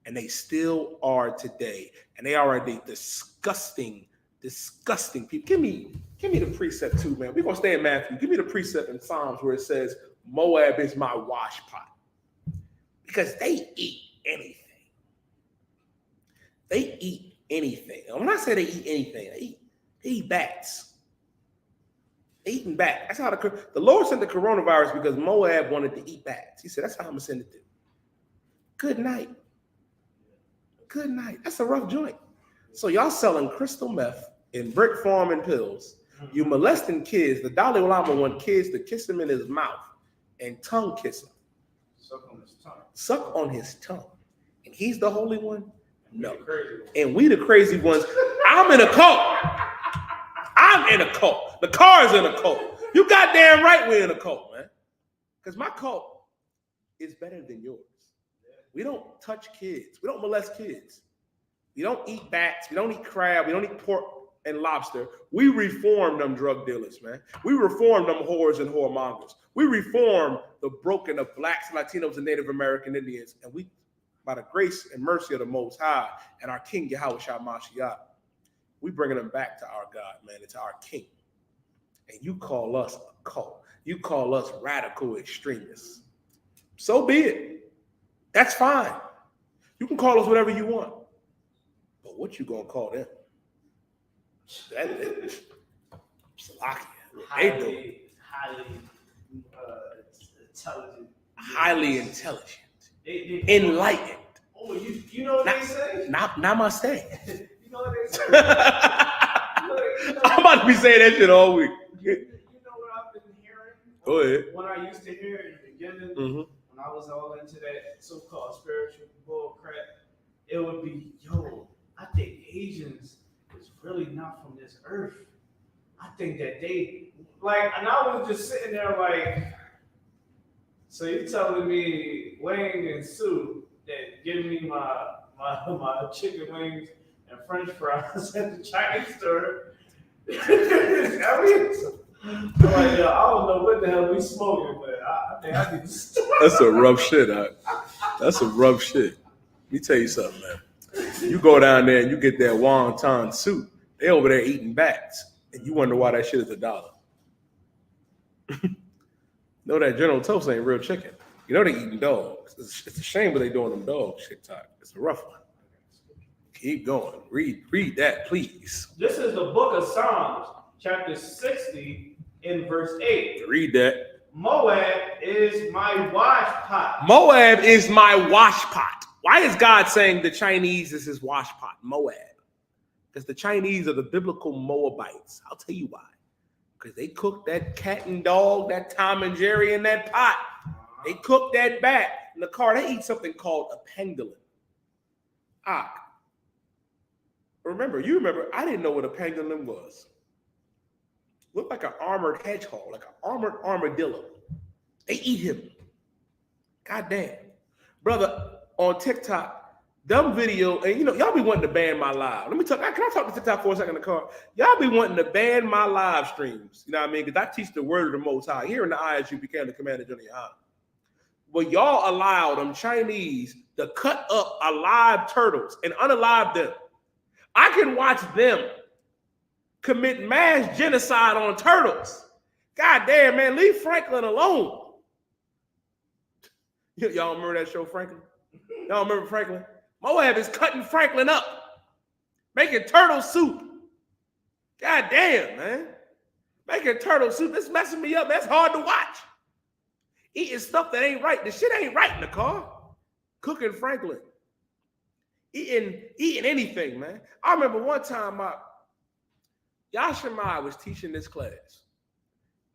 And they still are today. And they are the disgusting people. Give me the precept too, man. We're gonna stay in Matthew. Give me the precept in Psalms where it says, Moab is my wash pot. Because they eat anything. They eat anything. And when I say they eat anything, they eat bats. They eating bats. That's how the Lord sent the coronavirus because Moab wanted to eat bats. He said, that's how I'm gonna send it to. Good night. Good night. That's a rough joint. So y'all selling crystal meth in brick form and pills. You molesting kids. The Dalai Lama want kids to kiss him in his mouth and tongue kiss him. Suck on his tongue. Suck on his tongue. And he's the holy one? No. And we the crazy ones. I'm in a cult. I'm in a cult. The car's in a cult. You goddamn right we're in a cult, man. Because my cult is better than yours. We don't touch kids. We don't molest kids. We don't eat bats. We don't eat crab. We don't eat pork and lobster. We reform them drug dealers, man. We reform them whores and whoremongers. We reform the broken of blacks, Latinos, and Native American Indians. And we, by the grace and mercy of the Most High and our King Yahweh Shah Mashiach, we bringing them back to our God, man, and to our King. And you call us a cult. You call us radical extremists. So be it. That's fine. You can call us whatever you want. But what you gonna call them? That is highly intelligent. Highly intelligent. Enlightened. Oh, you know what they say? Namaste. You know what they say? I'm about to be saying that shit all week. You know what I've been hearing? Go ahead. What I used to hear in the beginning, when I was all into that so-called spiritual bull crap, it would be, yo, I think Asians is really not from this earth. I think that they, like, and I was just sitting there like, so you're telling me Wayne and Sue that give me my chicken wings and French fries at the Chinese store? I'm like, yo, I don't know what the hell we smoking, but I think I need to stop. That's some rough shit, huh? That's some rough shit. Let me tell you something, man. You go down there and you get that wonton soup. They over there eating bats, and you wonder why that shit is $1. Know that General Toast ain't real chicken. You know they eating dogs. It's a shame what they doing them dogs, TikTok. It's a rough one. Keep going. Read that, please. This is the book of Psalms, chapter 60, in verse 8. Read that. Moab is my wash pot. Moab is my wash pot. Why is God saying the Chinese is his wash pot? Moab. Because the Chinese are the biblical Moabites. I'll tell you why. Because they cook that cat and dog, that Tom and Jerry in that pot. They cook that bat in the car. They eat something called a pangolin. You remember, I didn't know what a pangolin was. Looked like an armored hedgehog, like an armored armadillo. They eat him. God damn. Brother, on TikTok, dumb video, and y'all be wanting to ban my live. Can I talk to TikTok for a second in the car? Y'all be wanting to ban my live streams. You know what I mean? Because I teach the word of the Most High. Here in the ISUPK, the Commander General Honor. Well, y'all allow them Chinese to cut up alive turtles and unalive them. I can watch them commit mass genocide on turtles. God damn, man, leave Franklin alone. Y'all remember that show, Franklin? Y'all remember Franklin? Moab is cutting Franklin up, making turtle soup. God damn, man. Making turtle soup, that's messing me up. That's hard to watch. Eating stuff that ain't right. The shit ain't right in the car. Cooking Franklin. Eating anything, man. I remember one time Yashimai was teaching this class.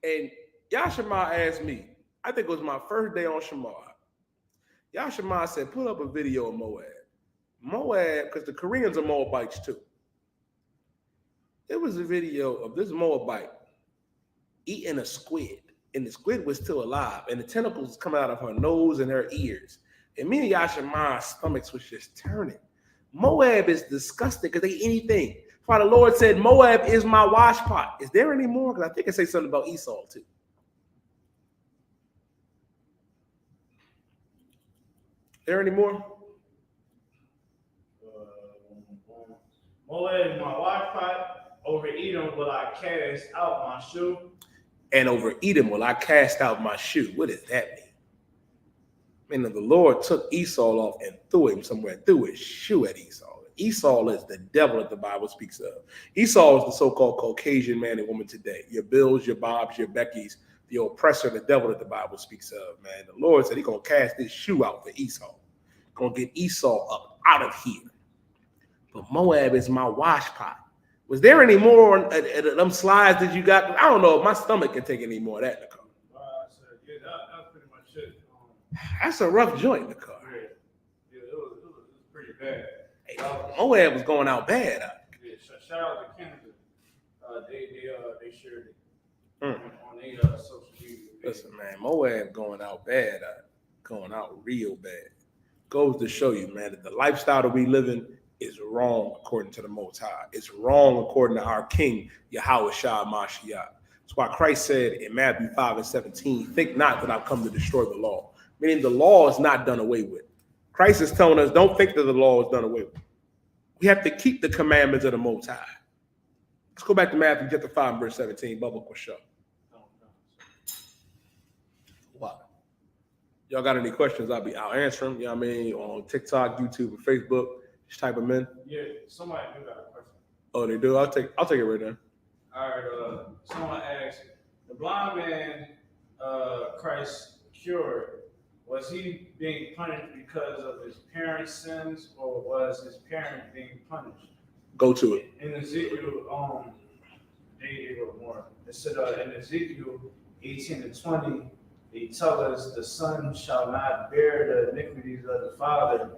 And Yashimai asked me, I think it was my first day on Shamar. Yashimai said, put up a video of Moab. Moab, because the Koreans are Moabites too. There was a video of this Moabite eating a squid. And the squid was still alive. And the tentacles coming out of her nose and her ears. And me and Yashimai's stomachs was just turning. Moab is disgusting because they eat anything. Father Lord said, Moab is my wash pot. Is there any more? Because I think it says something about Esau too. There any more? Moab is my wash pot. Over Edom will I cast out my shoe. And over Edom will I cast out my shoe. What does that mean? I mean, the Lord took Esau off and threw him somewhere, threw his shoe at Esau. Esau is the devil that the Bible speaks of. Esau is the so-called Caucasian man and woman today. Your Bills, your Bobs, your Beckys, the oppressor, the devil that the Bible speaks of, man. The Lord said he's going to cast his shoe out for Esau. Going to get Esau up out of here. But Moab is my wash pot. Was there any more on them slides that you got? I don't know if my stomach can take any more of that. Yeah, that's pretty much it. That's a rough joint in the car. Yeah, it was pretty bad. Hey, Moab was going out bad. Yeah, shout out to Canada. They shared it Mm. on their social media. Listen, man, Moab going out bad, going out real bad. Goes to show you, man, that the lifestyle that we live in is wrong according to the Most High. It's wrong according to our King, Yahweh Shah Mashiach. That's why Christ said in Matthew 5:17, think not that I've come to destroy the law. Meaning the law is not done away with. Christ is telling us, don't think that the law is done away with. We have to keep the commandments of the Most High. Let's go back to Matthew chapter 5, verse 17. Bubba Quasha. Wow. Y'all got any questions? I'll answer them. You know what I mean? On TikTok, YouTube, and Facebook. Just type them in. Yeah, somebody do got a question. Oh, they do? I'll take it right now. All right, someone asked, the blind man Christ cured, was he being punished because of his parents' sins, or was his parent being punished? Go to it. In Ezekiel, they wrote more. It said in Ezekiel 18-20, he tells us the son shall not bear the iniquities of the father,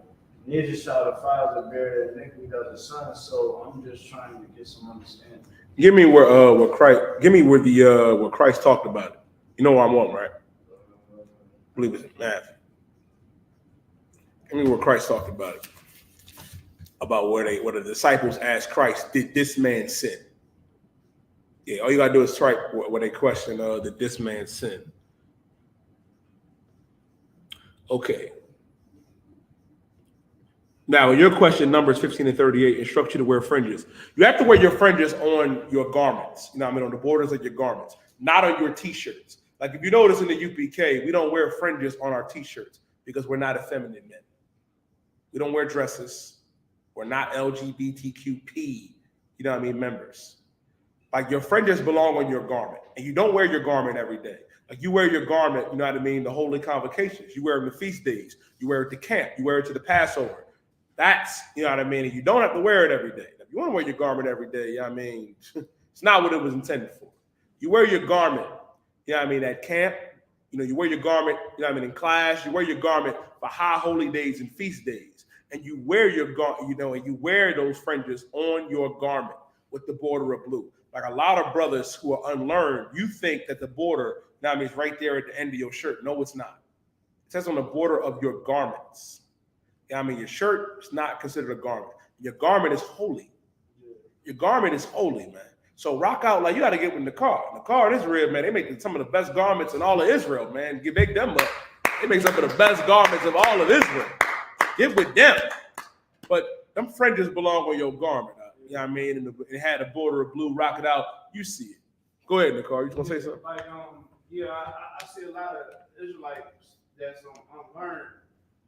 neither shall the father bear the iniquity of the son. So I'm just trying to get some understanding. Give me where Christ talked about it. You know where I'm on, right? I believe it's in Matthew. Give me where Christ talked about it. About where the disciples asked Christ, did this man sin? Yeah, all you gotta do is type where they question, did this man sin? Okay. Now, your question, Numbers 15 and 38, instruct you to wear fringes. You have to wear your fringes on your garments, you know what I mean, on the borders of your garments, not on your t-shirts. Like if you notice in the UPK, we don't wear fringes on our t-shirts because we're not effeminate men. We don't wear dresses. We're not LGBTQP, you know what I mean, members. Like your fringes belong on your garment, and you don't wear your garment every day. Like you wear your garment, you know what I mean, the holy convocations. You wear it on the feast days. You wear it to camp. You wear it to the Passover. That's, you know what I mean, and you don't have to wear it every day. If you want to wear your garment every day, you know what I mean, it's not what it was intended for. You wear your garment, you know what I mean, at camp. You know, you wear your garment, you know what I mean, in class. You wear your garment for high holy days and feast days. And you wear your garment, you know, and you wear those fringes on your garment with the border of blue. Like a lot of brothers who are unlearned, you think that the border, you know what I mean, is right there at the end of your shirt. No, it's not. It says on the border of your garments. You know what I mean, your shirt is not considered a garment. Your garment is holy. Your garment is holy, man. So rock out like you got to get with the car. The car in Israel, man, they make some of the best garments in all of Israel, man. You make them up. They make some of the best garments of all of Israel. Get with them. But them fringes belong on your garment. You know what I mean? And it had a border of blue. Rock it out. You see it. Go ahead, Nicole. You want to say something? Like, yeah, I see a lot of Israelites that's unlearned.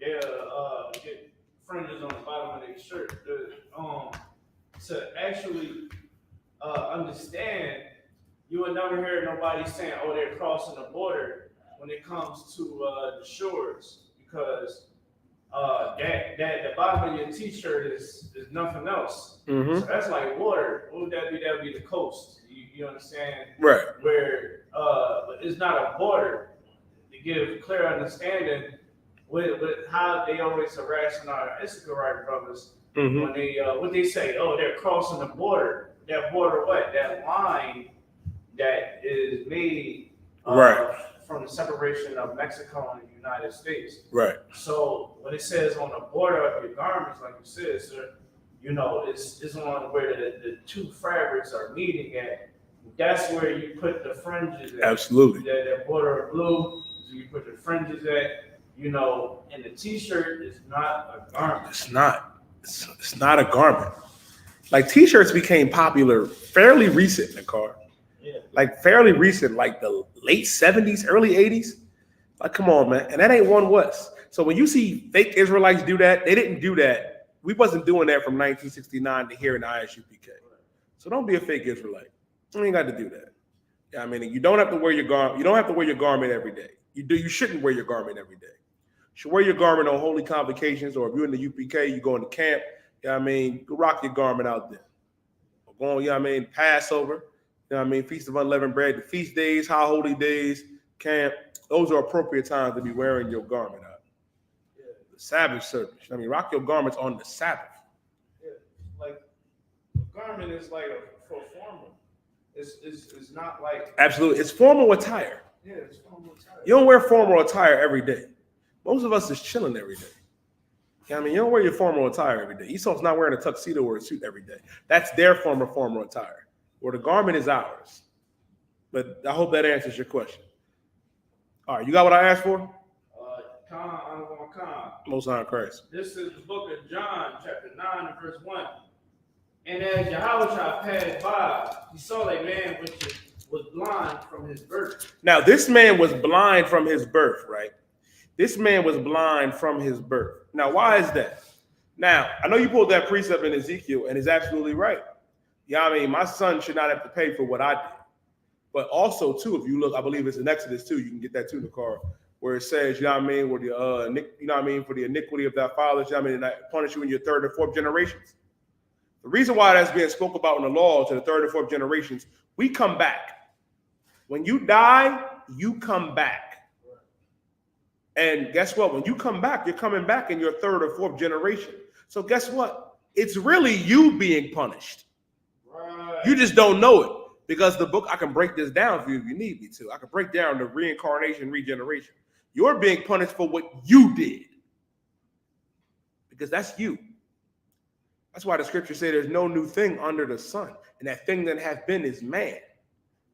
They'll get fringes on the bottom of their shirt. To actually understand, you would never hear nobody saying, "Oh, they're crossing the border" when it comes to the shores, because that the bottom of your t-shirt is nothing else. Mm-hmm. So that's like water. What would that be? That would be the coast. You understand? Right. Where but it's not a border. To give clear understanding with how they always harassing our Instagram brothers. Mm-hmm. When they what they say, oh, they're crossing the border. That border, what? That line that is made right from the separation of Mexico and the United States. Right. So when it says on the border of your garments, like you said, sir, you know, it's on where the two fabrics are meeting at. That's where you put the fringes at. Absolutely. That border of blue, so you put the fringes at, you know, and the t-shirt is not a garment. It's not. It's not a garment. Like t-shirts became popular fairly recent in the car. Yeah. Like fairly recent, like the late 70s, early 80s. Like, come on, man. And that ain't one West. So when you see fake Israelites do that, they didn't do that. We wasn't doing that from 1969 to here in the ISUPK. So don't be a fake Israelite. You ain't got to do that. Yeah, I mean, you don't have to wear your garment. You don't have to wear your garment every day. You shouldn't wear your garment every day. You should wear your garment on holy convocations, or if you're in the UPK, you go into camp. You know what I mean? Go rock your garment out there. Go on, you know what I mean? Passover, you know what I mean? Feast of Unleavened Bread, the feast days, high holy days, camp. those are appropriate times to be wearing your garment out. Yeah. The Sabbath service. I mean, rock your garments on the Sabbath. Yeah. Like a garment is like for formal. It's not like Absolutely. It's formal attire. yeah, it's formal attire. You don't wear formal attire every day. Most of us is chilling every day. I mean, you don't wear your formal attire every day. Esau's not wearing a tuxedo or a suit every day. That's their form of formal attire. Where the garment is ours. But I hope that answers your question. All right, you got what I asked for? Khan. Most High Christ. This is the book of John, chapter 9 and verse 1. And as Yahushua passed by, he saw a man which was blind from his birth. Now, this man was blind from his birth, right? This man was blind from his birth. Now, why is that? Now, I know you pulled that precept in Ezekiel, and it's absolutely right. Yeah, I mean, my son should not have to pay for what I did. But also, too, if you look, I believe it's in Exodus 2, you can get that too in the car, where it says, you know what I mean, where the you know what I mean, for the iniquity of thy fathers, you know what I mean, and I punish you in your third and fourth generations. The reason why that's being spoke about in the law to the third and fourth generations, we come back. When you die, you come back. And guess what? When you come back, you're coming back in your third or fourth generation. So guess what? It's really you being punished. Right. You just don't know it. Because the book, I can break this down for you if you need me to. I can break down the reincarnation, regeneration. You're being punished for what you did. Because that's you. That's why the scripture says there's no new thing under the sun. And that thing that has been is man.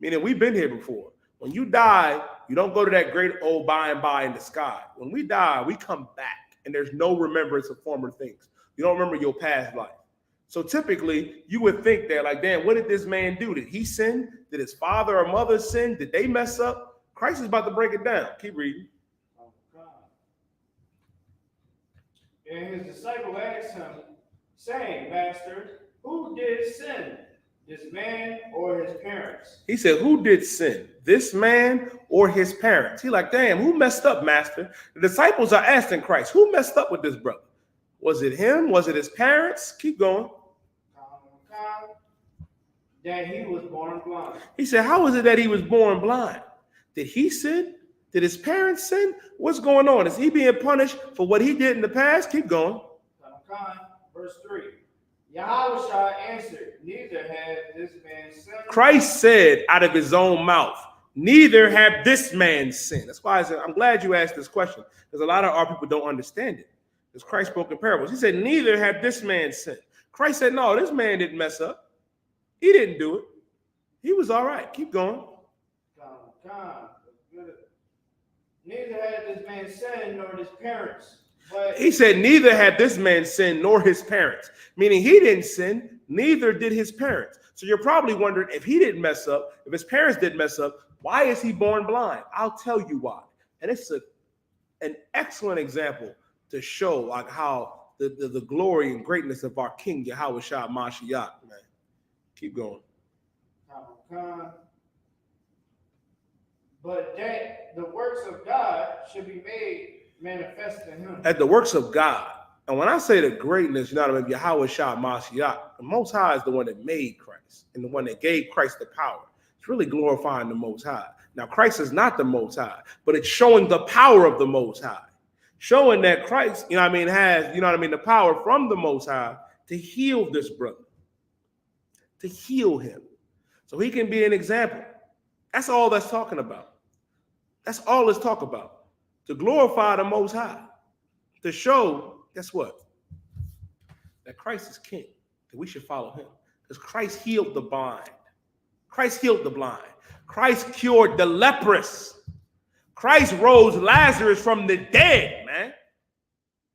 Meaning we've been here before. When you die, you don't go to that great old by and by in the sky. When we die, we come back. And there's no remembrance of former things. You don't remember your past life. So typically, you would think that, like, damn, what did this man do? Did he sin? Did his father or mother sin? Did they mess up? Christ is about to break it down. Keep reading. Oh, God. And his disciple asked him, saying, Master, who did sin, this man or his parents? He said, who did sin, this man or his parents? He like, damn, who messed up, Master? The disciples are asking Christ, who messed up with this brother? Was it him? Was it his parents? Keep going. That he was born blind. He said, how is it that he was born blind? Did he sin? Did his parents sin? What's going on? Is he being punished for what he did in the past? Keep going. Verse 3. Yahushua answered, neither had this man sinned. Christ said out of his own mouth, neither have this man sinned. That's why I said, I'm glad you asked this question, because a lot of our people don't understand it. Because Christ spoke in parables. He said, neither have this man sinned. Christ said, no, this man didn't mess up. He didn't do it. He was all right. Keep going. Neither had this man sinned nor his parents. But he said, neither had this man sinned nor his parents. Meaning he didn't sin, neither did his parents. So you're probably wondering, if he didn't mess up, if his parents didn't mess up, why is he born blind? I'll tell you why. And it's an excellent example to show like how the glory and greatness of our King Yahushua Mashiach, man. Keep going. But that the works of God should be made manifest in him. At the works of God. And when I say the greatness, you know what I mean, Yahushua Mashiach, the Most High is the one that made Christ and the one that gave Christ the power. It's really glorifying the Most High. Now, Christ is not the Most High, but it's showing the power of the Most High. Showing that Christ, you know what I mean, has, you know what I mean, the power from the Most High to heal this brother. To heal him. So he can be an example. That's all that's talking about. That's all let's talk about. To glorify the Most High. To show, guess what? That Christ is king. That we should follow him. Because Christ healed the blind. Christ healed the blind. Christ cured the leprous. Christ rose Lazarus from the dead, man.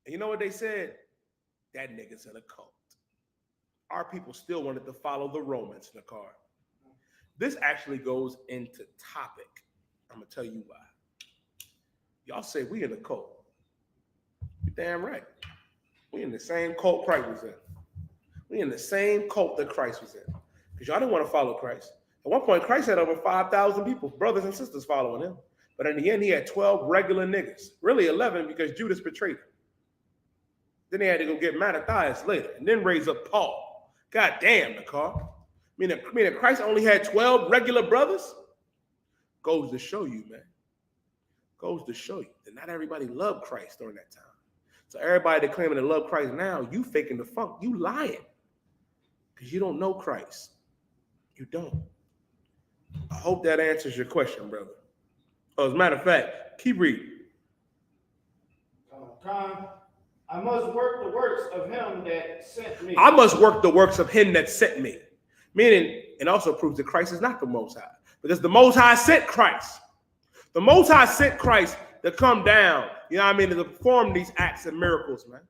And you know what they said? That nigga's in a cult. Our people still wanted to follow the Romans, Nakar. This actually goes into topic. I'm going to tell you why. Y'all say we in a cult. You're damn right. We in the same cult Christ was in. We in the same cult that Christ was in. Because y'all didn't want to follow Christ. At one point, Christ had over 5,000 people, brothers and sisters following him. But in the end, he had 12 regular niggas. Really 11 because Judas betrayed him. Then he had to go get Mattathias later and then raise up Paul. God damn, Nakar. Meaning Christ only had 12 regular brothers? Goes to show you, man. Goes to show you that not everybody loved Christ during that time. So everybody that claiming to love Christ now, you faking the funk. You lying. Because you don't know Christ. You don't. I hope that answers your question, brother. Oh, as a matter of fact, keep reading. I must work the works of him that sent me. I must work the works of him that sent me. Meaning, it also proves that Christ is not the Most High. Because the Most High sent Christ. The Most High sent Christ to come down, you know what I mean, to perform these acts and miracles, man,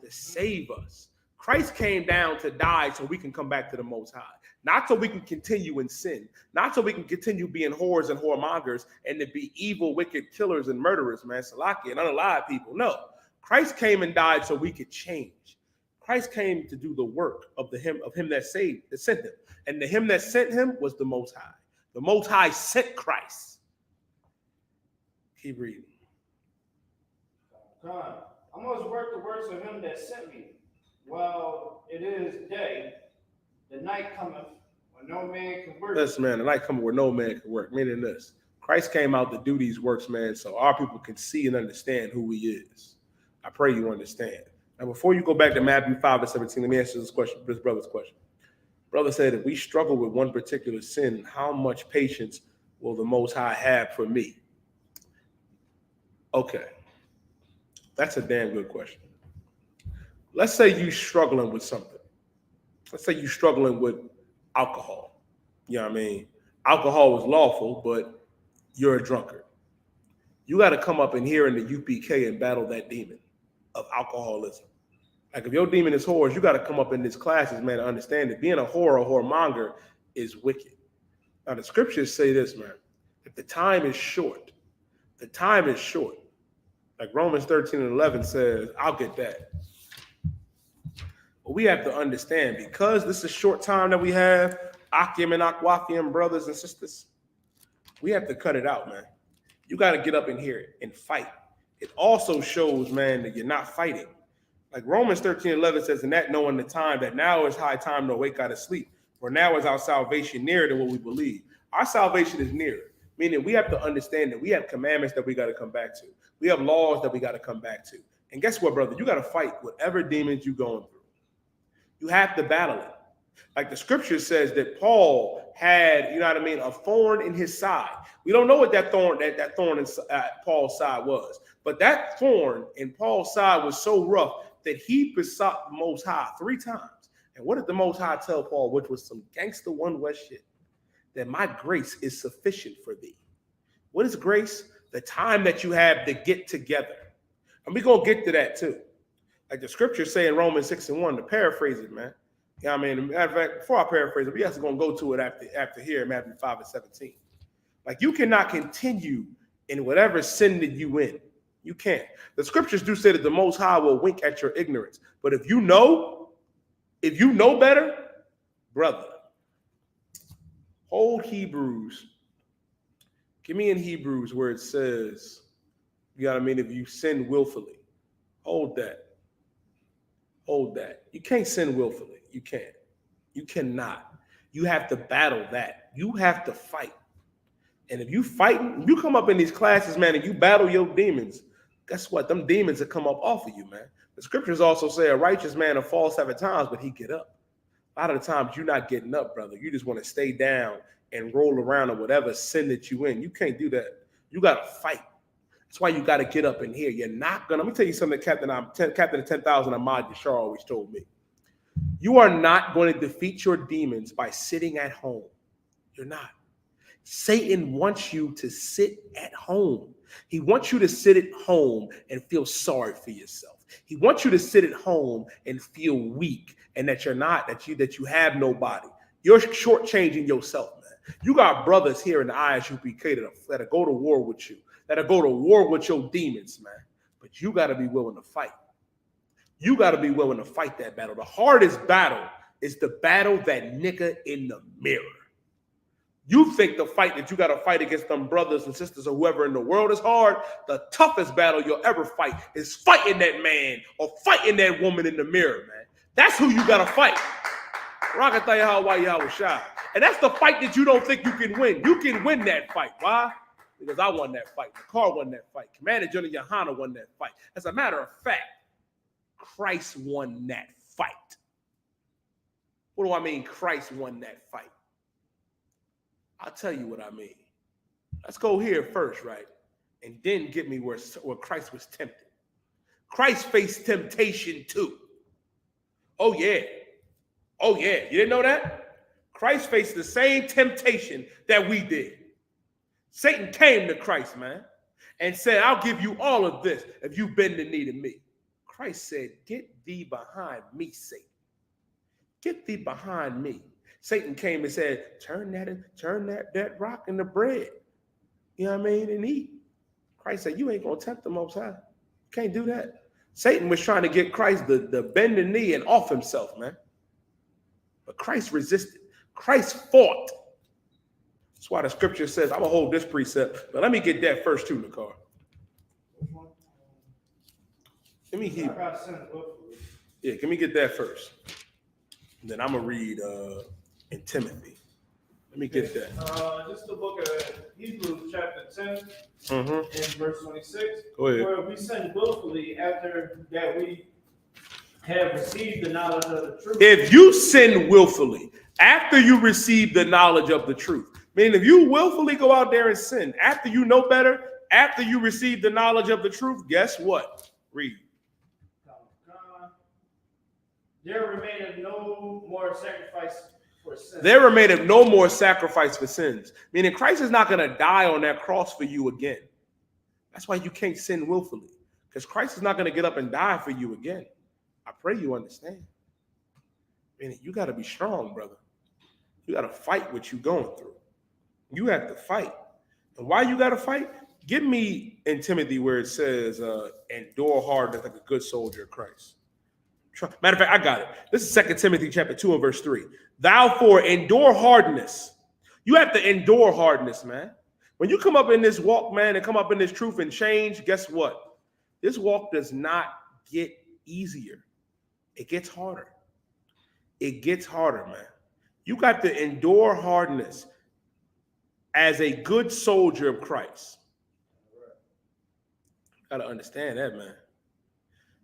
to save us. Christ came down to die so we can come back to the Most High. Not so we can continue in sin. Not so we can continue being whores and whoremongers and to be evil, wicked killers and murderers, man, Salaki and unalive people. No. Christ came and died so we could change. Christ came to do the work of him that saved, that sent him. And the him that sent him was the Most High. The Most High sent Christ. Keep reading. God, I must work the works of him that sent me. While it is day, the night cometh when no man can work. Yes, man, the night cometh where no man can work. Meaning this. Christ came out to do these works, man, so our people can see and understand who he is. I pray you understand. Now, before you go back to Matthew 5:17, let me answer this question, this brother's question. Brother said, if we struggle with one particular sin, how much patience will the Most High have for me? Okay. That's a damn good question. Let's say you're struggling with something. Let's say you're struggling with alcohol. You know what I mean? Alcohol is lawful, but you're a drunkard. You got to come up in here in the UPK and battle that demon of alcoholism. Like if your demon is whores, you got to come up in these classes, man, to understand that being a whore or whoremonger is wicked. Now the scriptures say this, man, if the time is short, the time is short. Like Romans 13:11 says, I'll get that. But we have to understand, because this is short time that we have, Akim and Akwafiam brothers and sisters, we have to cut it out, man. You got to get up in here and fight. It also shows, man, that you're not fighting. Like Romans 13:11 says, and that knowing the time, that now is high time to wake out of sleep. For now is our salvation nearer than what we believe. Our salvation is nearer, meaning we have to understand that we have commandments that we got to come back to. We have laws that we got to come back to. And guess what, brother? You got to fight whatever demons you're going through. You have to battle it. Like the scripture says that Paul had, you know what I mean, a thorn in his side. We don't know what that thorn in Paul's side was, but that thorn in Paul's side was so rough that he besought the Most High 3 times. And what did the Most High tell Paul, which was some gangster One West shit? That my grace is sufficient for thee. What is grace? The time that you have to get together. And we're going to get to that too. Like the scriptures say in Romans 6:1, to paraphrase it, man. You know what I mean? Matter of fact, before I paraphrase it, we actually going to go to it after here in Matthew 5:17. Like you cannot continue in whatever sin that you in. You can't. The scriptures do say that the Most High will wink at your ignorance. But if you know better, brother, hold Hebrews. Give me in Hebrews where it says, you know what I mean, if you sin willfully. Hold that. Hold that. You can't sin willfully. You can't. You cannot. You have to battle that. You have to fight. And if you fight, you come up in these classes, man, and you battle your demons, guess what? Them demons will come up off of you, man. The scriptures also say a righteous man will fall 7 times, but he get up. A lot of the times you're not getting up, brother. You just want to stay down and roll around in whatever sin that you in. You can't do that. You got to fight. That's why you got to get up in here. You're not going to, let me tell you something Captain of 10,000 Ahmad Yashar always told me. You are not going to defeat your demons by sitting at home. You're not. Satan wants you to sit at home. He wants you to sit at home and feel sorry for yourself. He wants you to sit at home and feel weak and that you're not, that you have nobody. You're shortchanging yourself, man. You got brothers here in the ISUPK that'll go to war with you, that'll go to war with your demons, man. But you got to be willing to fight. You got to be willing to fight that battle. The hardest battle is the battle that nigga in the mirror. You think the fight that you got to fight against them brothers and sisters or whoever in the world is hard. The toughest battle you'll ever fight is fighting that man or fighting that woman in the mirror, man. That's who you got to fight. And that's the fight that you don't think you can win. You can win that fight. Why? because I won that fight. The car won that fight. Commander General Yohana won that fight. As a matter of fact, Christ won that fight. What do I mean Christ won that fight? I'll tell you what I mean. Let's go here first, right? And then get me where Christ was tempted. Christ faced temptation too. Oh, yeah. Oh, yeah. You didn't know that? Christ faced the same temptation that we did. Satan came to Christ, man, and said, I'll give you all of this if you bend the knee to me. Christ said, get thee behind me, Satan. Get thee behind me. Satan came and said, turn that rock into bread. You know what I mean? And eat. Christ said, you ain't going to tempt the Most High. You can't do that. Satan was trying to get Christ to bend the knee and off himself, man. But Christ resisted. Christ fought. That's why the scripture says, I'm going to hold this precept. But let me get that first too, Nakar. Let me hear. Yeah, let me get that first. And then I'm going to read in Timothy. Let me get that. Just the book of Hebrews, chapter 10, and verse 26. Go ahead. Where we sin willfully after that we have received the knowledge of the truth. If you sin willfully after you receive the knowledge of the truth, meaning if you willfully go out there and sin after you know better, after you receive the knowledge of the truth, guess what? Read. There remaineth no more sacrifice for sins. There remaineth no more sacrifice for sins. Meaning Christ is not going to die on that cross for you again. That's why you can't sin willfully. Because Christ is not going to get up and die for you again. I pray you understand. Meaning you got to be strong, brother. You got to fight what you're going through. You have to fight. And why you got to fight? Give me in Timothy where it says, endure hardness like a good soldier of Christ. Matter of fact, I got it. This is 2 Timothy chapter 2 and verse 3. Thou for endure hardness. You have to endure hardness, man. When you come up in this walk, man, and come up in this truth and change, guess what? This walk does not get easier. It gets harder. It gets harder, man. You got to endure hardness as a good soldier of Christ. You got to understand that, man.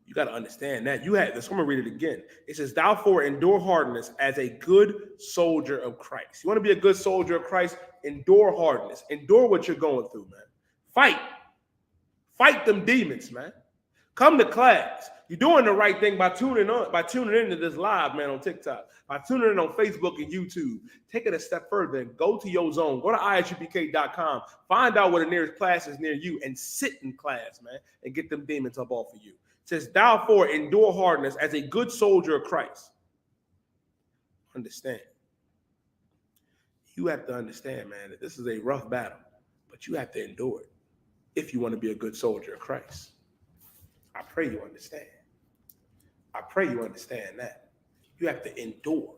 You got to understand that. You had this. I'm going to read it again. It says, thou for endure hardness as a good soldier of Christ. You want to be a good soldier of Christ? Endure hardness. Endure what you're going through, man. Fight. Fight them demons, man. Come to class. You're doing the right thing by tuning into this live, man, on TikTok, by tuning in on Facebook and YouTube. Take it a step further and go to your zone. Go to ISUPK.com. Find out where the nearest class is near you and sit in class, man, and get them demons up off of you. It says, thou for endure hardness as a good soldier of Christ. Understand. You have to understand, man, that this is a rough battle, but you have to endure it if you want to be a good soldier of Christ. I pray you understand. I pray you understand that. You have to endure.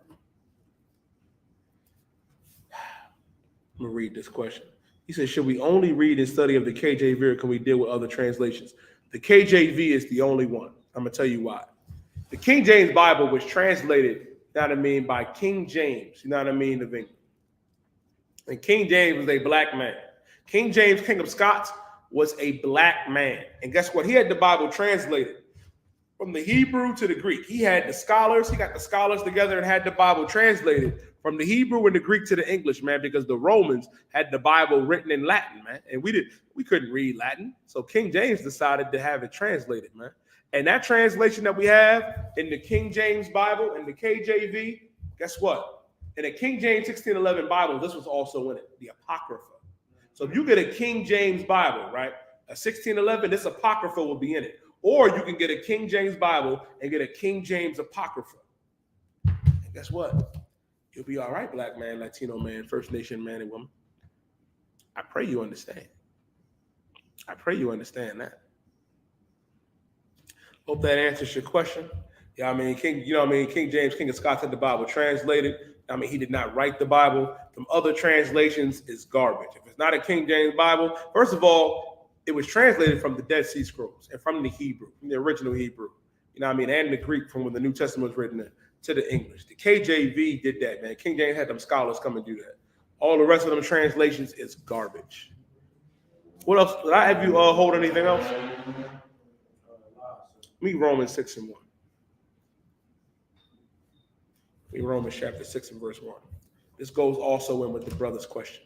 I'm going to read this question. He says, should we only read and study of the KJV or can we deal with other translations? The KJV is the only one. I'm going to tell you why. The King James Bible was translated, you know what I mean, by King James, you know what I mean, of England. And King James was a black man. King James, King of Scots, was a black man. And guess what? He had the Bible translated from the Hebrew to the Greek. He had the scholars. He got the scholars together and had the Bible translated from the Hebrew and the Greek to the English, man, because the Romans had the Bible written in Latin, man. And we couldn't read Latin. So King James decided to have it translated, man. And that translation that we have in the King James Bible and the KJV, guess what? In the King James 1611 Bible, this was also in it, the Apocrypha. So if you get a King James Bible, right, a 1611, this Apocrypha will be in it. Or you can get a King James Bible and get a King James Apocrypha. And guess what? You'll be all right, black man, Latino man, First Nation man and woman. I pray you understand. I pray you understand that. Hope that answers your question. Yeah, I mean, King James, King of Scots had the Bible translated. I mean, he did not write the Bible. From other translations is garbage. If it's not a King James Bible, first of all, it was translated from the Dead Sea Scrolls and from the Hebrew, from the original Hebrew. You know what I mean? And the Greek from when the New Testament was written to the English. The KJV did that, man. King James had them scholars come and do that. All the rest of them translations is garbage. What else? Did I have you hold anything else? Me Romans 6:1. Me Romans chapter 6 and verse 1. This goes also in with the brother's question.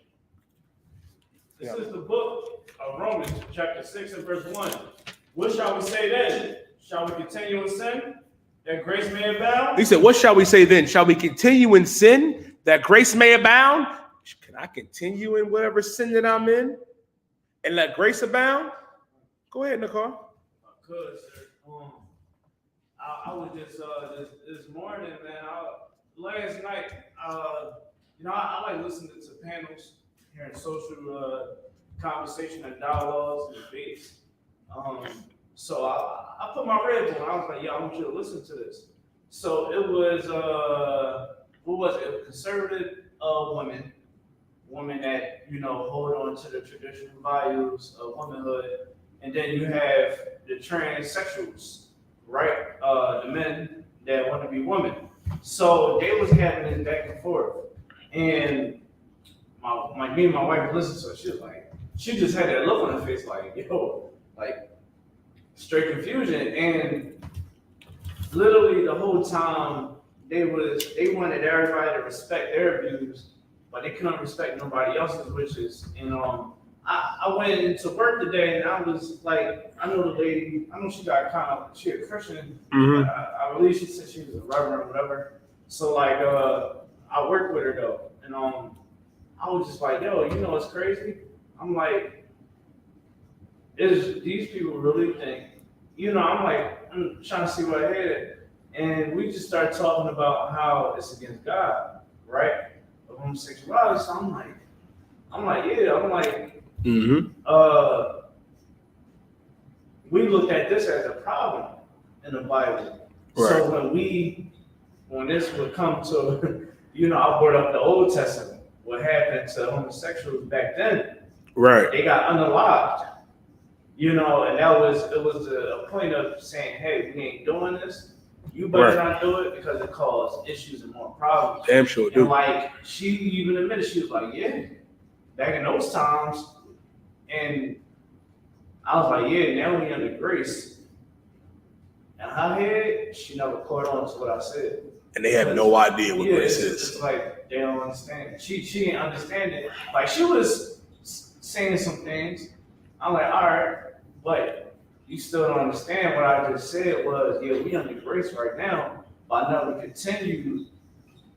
This is the book of Romans, chapter 6 and verse 1. What shall we say then? Shall we continue in sin, that grace may abound? He said, what shall we say then? Shall we continue in sin, that grace may abound? Can I continue in whatever sin that I'm in and let grace abound? Go ahead, Nicole. I could, sir. I was just this morning, man. Last night, I like listening to panels, hearing social conversation and dialogues and debates. So I put my red on. I was like, I want you to listen to this. So it was, what was it? It was conservative women that, hold on to the traditional values of womanhood. And then you have the transsexuals, right? The men that want to be women. So they was having this back and forth. And me and my wife listened to it. She just had that look on her face like, straight confusion. And literally the whole time they wanted everybody to respect their views, but they couldn't respect nobody else's wishes. And I went into work today and I was like, I know the lady, I know she a Christian. Mm-hmm. I believe she said she was a reverend or whatever. So I worked with her though. And I was just like, yo, it's crazy. I'm like, these people really think, I'm trying to see what I had. And we just started talking about how it's against God, right? Of homosexuality. So I'm like, we looked at this as a problem in the Bible. Right. So when this would come to, I brought up the Old Testament, what happened to homosexuals back then. Right. They got unalived, and it was a point of saying, hey, we ain't doing this. You better not do it because it caused issues and more problems. Damn sure do. And she even admitted, she was like, yeah, back in those times. And I was like, yeah, now we under grace. And her head, she never caught on to what I said. And they have no idea what grace is. It's like they don't understand it. She didn't understand it. Like she was saying some things. I'm like, all right, but you still don't understand what I just said was, we under grace right now. But I never continued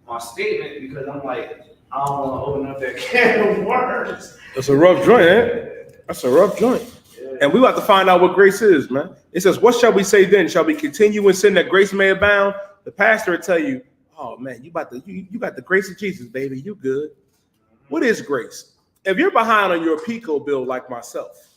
my statement because I'm like, I don't want to open up that can of worms. That's a rough joint, eh? That's a rough joint. Yeah. And we about to find out what grace is, man. It says, what shall we say then? Shall we continue in sin that grace may abound? The pastor will tell you, oh man, you got the grace of Jesus, baby. You good. What is grace? If you're behind on your Pico bill like myself,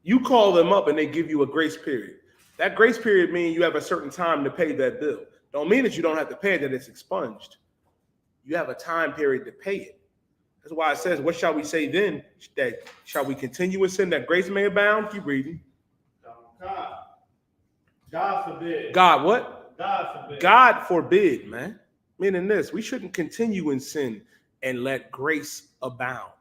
you call them up and they give you a grace period. That grace period means you have a certain time to pay that bill. Don't mean that you don't have to pay it, that it's expunged. You have a time period to pay it. That's why it says, what shall we say then? That shall we continue in sin that grace may abound? Keep reading. God forbid. God what? God forbid. God forbid, man. Meaning this, we shouldn't continue in sin and let grace abound.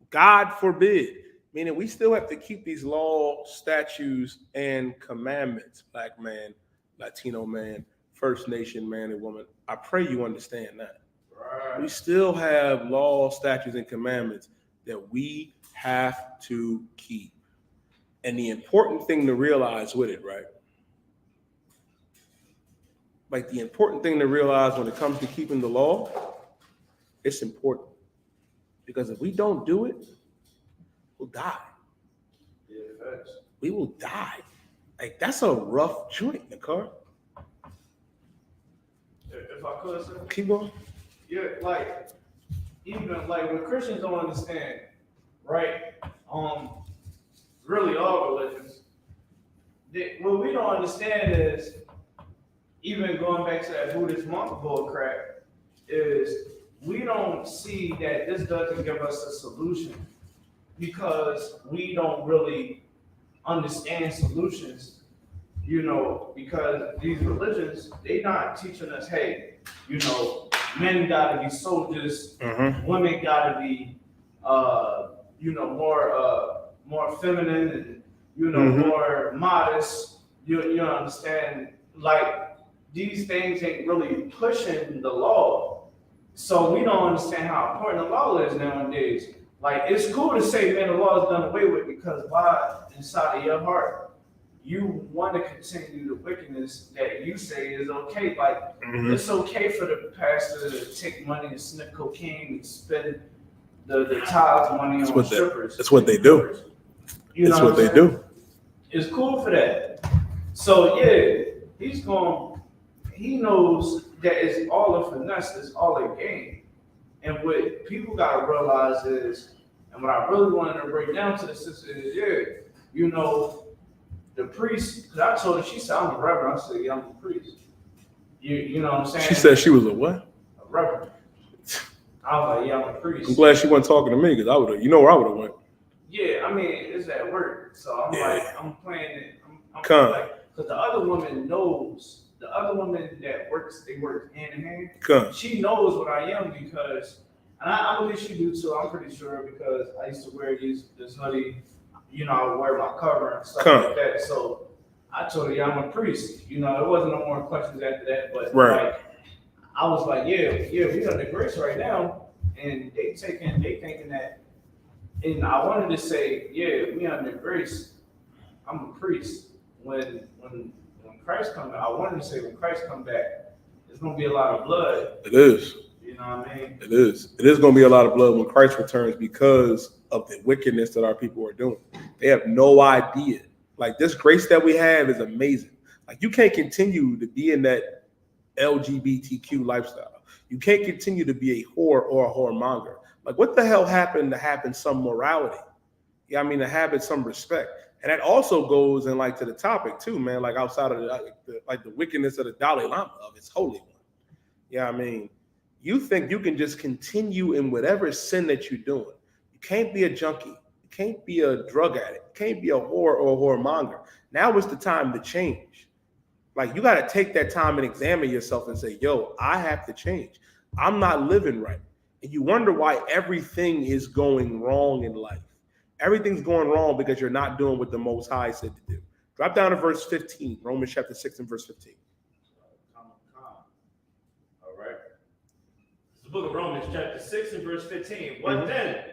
God forbid. Meaning we still have to keep these law, statutes, and commandments. Black man, Latino man, First Nation man and woman. I pray you understand that. Right. We still have law, statutes, and commandments that we have to keep. And the important thing to realize with it, right? Like the important thing to realize when it comes to keeping the law, it's important. Because if we don't do it, we'll die. Yeah, thanks. We will die. Like that's a rough joint, Nicole. If I could, sir. Keep going. Yeah, even when Christians don't understand, right? Really all religions. What we don't understand is, even going back to that Buddhist monk bull crap, is we don't see that this doesn't give us a solution because we don't really understand solutions, because these religions, they're not teaching us, hey, men got to be soldiers, women got to be, more feminine and more modest. You understand? Like these things ain't really pushing the law, so we don't understand how important the law is nowadays. Like it's cool to say, man, the law is done away with because why inside of your heart you want to continue the wickedness that you say is okay. Like it's okay for the pastor to take money and sniff cocaine and spend the tithes money on strippers. That's what they do. That's what they do. It's cool for that. So yeah, he knows that it's all a finesse, it's all a game. And what people gotta realize is, and what I really wanted to break down to the sister is, the priest, because I told her, she said, I'm a reverend. I said, yeah, I'm a priest. You know what I'm saying? She said she was a what? A reverend. I was like, yeah, I'm a priest. I'm glad she wasn't talking to me because I would have, where I would have went. Yeah, I mean, it's at work. So I'm I'm playing it. I'm like, because the other woman knows, the other woman that works, they work hand in hand. She knows what I am because, and I believe she do too, I'm pretty sure, because I used to wear this hoodie. I would wear my cover and stuff like that. So I told her, yeah, I'm a priest. It wasn't no more questions after that. But like, I was like, yeah, we under grace right now, and they thinking that. And I wanted to say, yeah, we under grace. I'm a priest. When Christ comes back, I wanted to say when Christ comes back, there's gonna be a lot of blood. It is. You know what I mean? It is. It is gonna be a lot of blood when Christ returns because of the wickedness that our people are doing. They have no idea. Like this grace that we have is amazing. Like you can't continue to be in that LGBTQ lifestyle. You can't continue to be a whore or a whoremonger. Like what the hell happened to have some morality? Yeah, I mean to have some respect. And that also goes in like to the topic too, man. Like outside of the wickedness of the Dalai Lama of his holy one. Yeah, I mean, you think you can just continue in whatever sin that you're doing. You can't be a junkie. You can't be a drug addict. You can't be a whore or a whoremonger. Now is the time to change. Like you got to take that time and examine yourself and say, yo, I have to change. I'm not living right. And you wonder why everything is going wrong in life. Everything's going wrong because you're not doing what the Most High said to do. Drop down to verse 15, Romans chapter 6 and verse 15. All right. It's the book of Romans chapter 6 and verse 15. What then?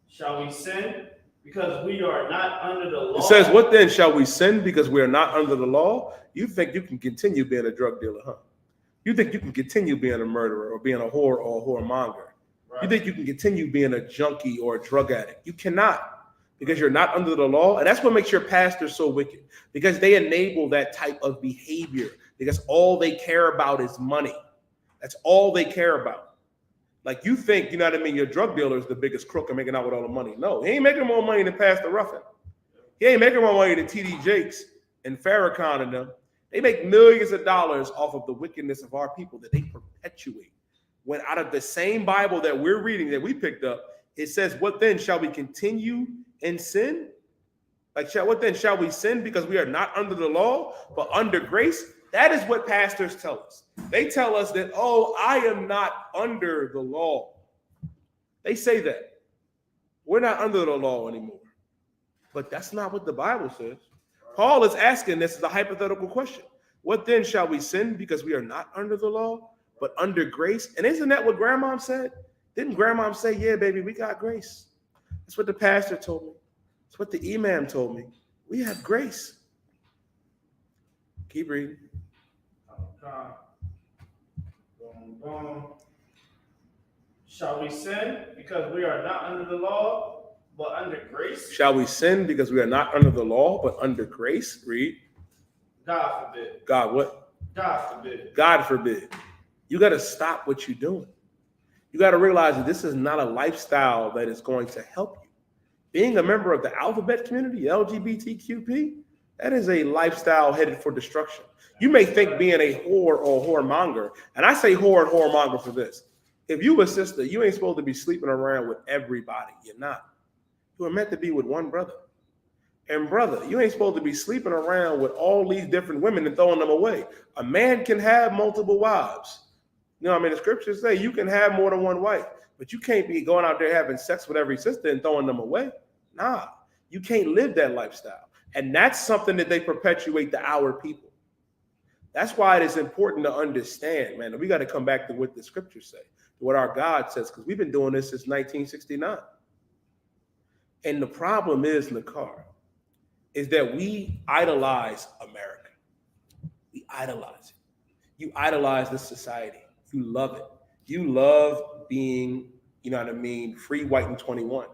Shall we sin because we are not under the law? It says, what then? Shall we sin because we are not under the law? You think you can continue being a drug dealer, huh? You think you can continue being a murderer or being a whore or a whoremonger? Right. You think you can continue being a junkie or a drug addict? You cannot. Because you're not under the law. And that's what makes your pastor so wicked. Because they enable that type of behavior. Because all they care about is money. That's all they care about. Like you think, your drug dealer is the biggest crook and making out with all the money. No, he ain't making more money than Pastor Ruffin. He ain't making more money than TD Jakes and Farrakhan and them. They make millions of dollars off of the wickedness of our people that they perpetuate. When out of the same Bible that we're reading that we picked up, it says, what then? Shall we continue in sin? Like, what then? Shall we sin because we are not under the law, but under grace? That is what pastors tell us. They tell us that, oh, I am not under the law. They say that. We're not under the law anymore. But that's not what the Bible says. Paul is asking this as a hypothetical question. What then? Shall we sin because we are not under the law, but under grace? And isn't that what Grandma said? Didn't Grandma say, yeah, baby, we got grace? That's what the pastor told me. That's what the imam told me. We have grace. Keep reading. Shall we sin because we are not under the law, but under grace? Shall we sin because we are not under the law, but under grace? Read. God forbid. God what? God forbid. God forbid. You got to stop what you're doing. You got to realize that this is not a lifestyle that is going to help you. Being a member of the alphabet community, LGBTQP, that is a lifestyle headed for destruction. You may think being a whore or a whoremonger, and I say whore and whoremonger for this. If you a sister, you ain't supposed to be sleeping around with everybody. You're not. You are meant to be with one brother. And brother, you ain't supposed to be sleeping around with all these different women and throwing them away. A man can have multiple wives. You know what I mean? The scriptures say you can have more than one wife, but you can't be going out there having sex with every sister and throwing them away. Nah, you can't live that lifestyle. And that's something that they perpetuate to our people. That's why it is important to understand, man. We got to come back to what the scriptures say, to what our God says, because we've been doing this since 1969. And the problem is, Nakar, is that we idolize America. We idolize it. You idolize this society. You love it. You love being, you know what I mean, free, white, and 21.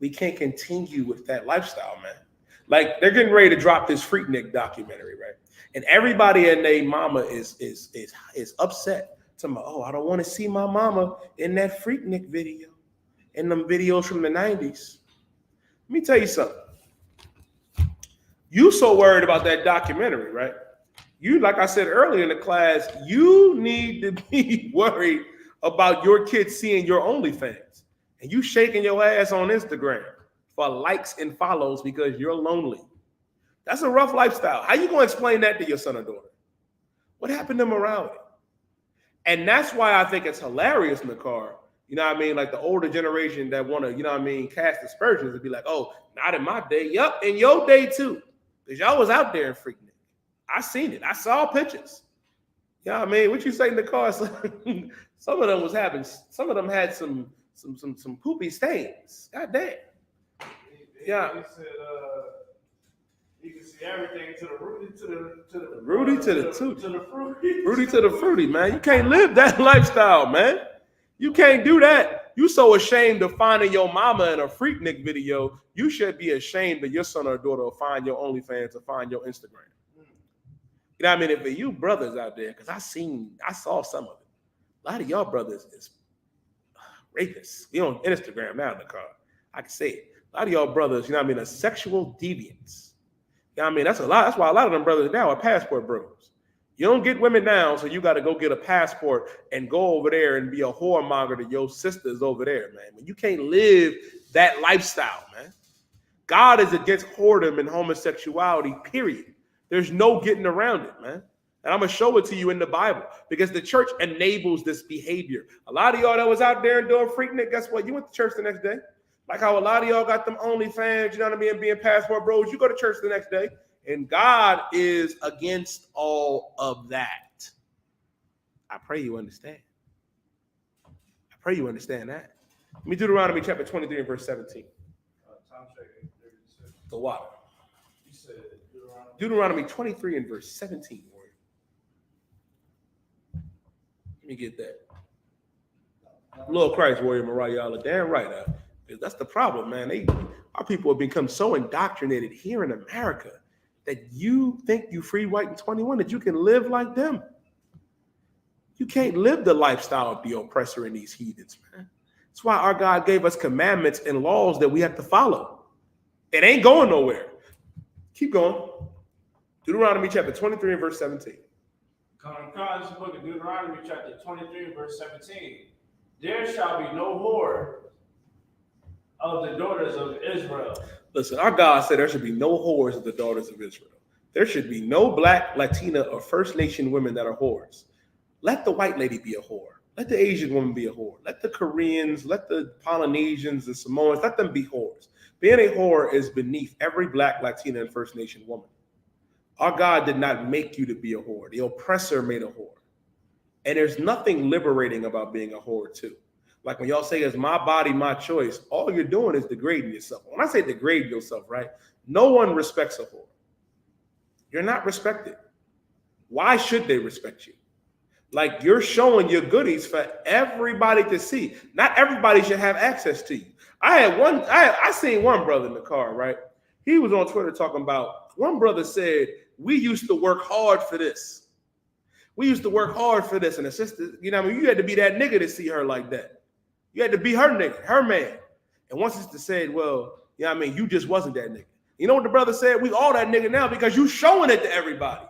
We can't continue with that lifestyle, man. Like, they're getting ready to drop this Freaknik documentary, right? And everybody and their mama is upset. Talking about, oh, I don't want to see my mama in that Freaknik video, in them videos from the 90s. Let me tell you something. You so worried about that documentary, right? You, like I said earlier in the class, you need to be worried about your kids seeing your OnlyFans. And you shaking your ass on Instagram for likes and follows because you're lonely. That's a rough lifestyle. How you going to explain that to your son or daughter? What happened to morality? And that's why I think it's hilarious, Nakar. You know what I mean? Like the older generation that want to, you know what I mean, cast aspersions and be like, oh, not in my day. Yup, in your day too. Because y'all was out there in Freaknik. I seen it. I saw pictures. You know what I mean? What you say in the car? Some of them was having, some of them had some poopy stains. God damn. Yeah. He said, you can see everything to the Rudy to the Rudy to the Tootie. to the Fruity. Rudy to the Fruity, man. You can't live that lifestyle, man. You can't do that. You so ashamed of finding your mama in a Freaknik video. You should be ashamed that your son or daughter will find your OnlyFans or find your Instagram. You know what I mean? If you brothers out there, because I saw some of it. A lot of y'all brothers is rapists. You on Instagram now in the car. I can say it. A lot of y'all brothers, you know what I mean, are sexual deviants. You know what I mean? That's a lot. That's why a lot of them brothers now are passport bros. You don't get women now, so you got to go get a passport and go over there and be a whoremonger to your sisters over there, man. You can't live that lifestyle, man. God is against whoredom and homosexuality, period. There's no getting around it, man. And I'm going to show it to you in the Bible because the church enables this behavior. A lot of y'all that was out there and doing Freaknik, guess what? You went to church the next day. Like how a lot of y'all got them OnlyFans, you know what I mean, being passport bros. You go to church the next day. And God is against all of that. I pray you understand. I pray you understand that. Let me Deuteronomy chapter 23 and verse 17. The water. You said Deuteronomy 23 and verse 17. Warrior. Let me get that. Lord Christ, Warrior Mariah, damn right. That's the problem, man. Our people have become so indoctrinated here in America that you think you free, white, and 21, that you can live like them. You can't live the lifestyle of the oppressor and these heathens, man. That's why our God gave us commandments and laws that we have to follow. It ain't going nowhere. Keep going. Deuteronomy chapter 23 and verse 17. This book of Deuteronomy chapter 23 and verse 17. There shall be no whore of the daughters of Israel. Listen, our God said there should be no whores of the daughters of Israel. There should be no Black, Latina, or First Nation women that are whores. Let the white lady be a whore. Let the Asian woman be a whore. Let the Koreans, let the Polynesians, the Samoans, let them be whores. Being a whore is beneath every Black, Latina, and First Nation woman. Our God did not make you to be a whore. The oppressor made a whore. And there's nothing liberating about being a whore, too. Like when y'all say it's my body, my choice, all you're doing is degrading yourself. When I say degrade yourself, right? No one respects a whore. You're not respected. Why should they respect you? Like you're showing your goodies for everybody to see. Not everybody should have access to you. I seen one brother in the car, right? He was on Twitter talking about, one brother said, we used to work hard for this. We used to work hard for this. And the sister, you know what I mean? You had to be that nigga to see her like that. You had to be her nigga, her man. And one sister said, well, you know what I mean? You just wasn't that nigga. You know what the brother said? We all that nigga now because you showing it to everybody.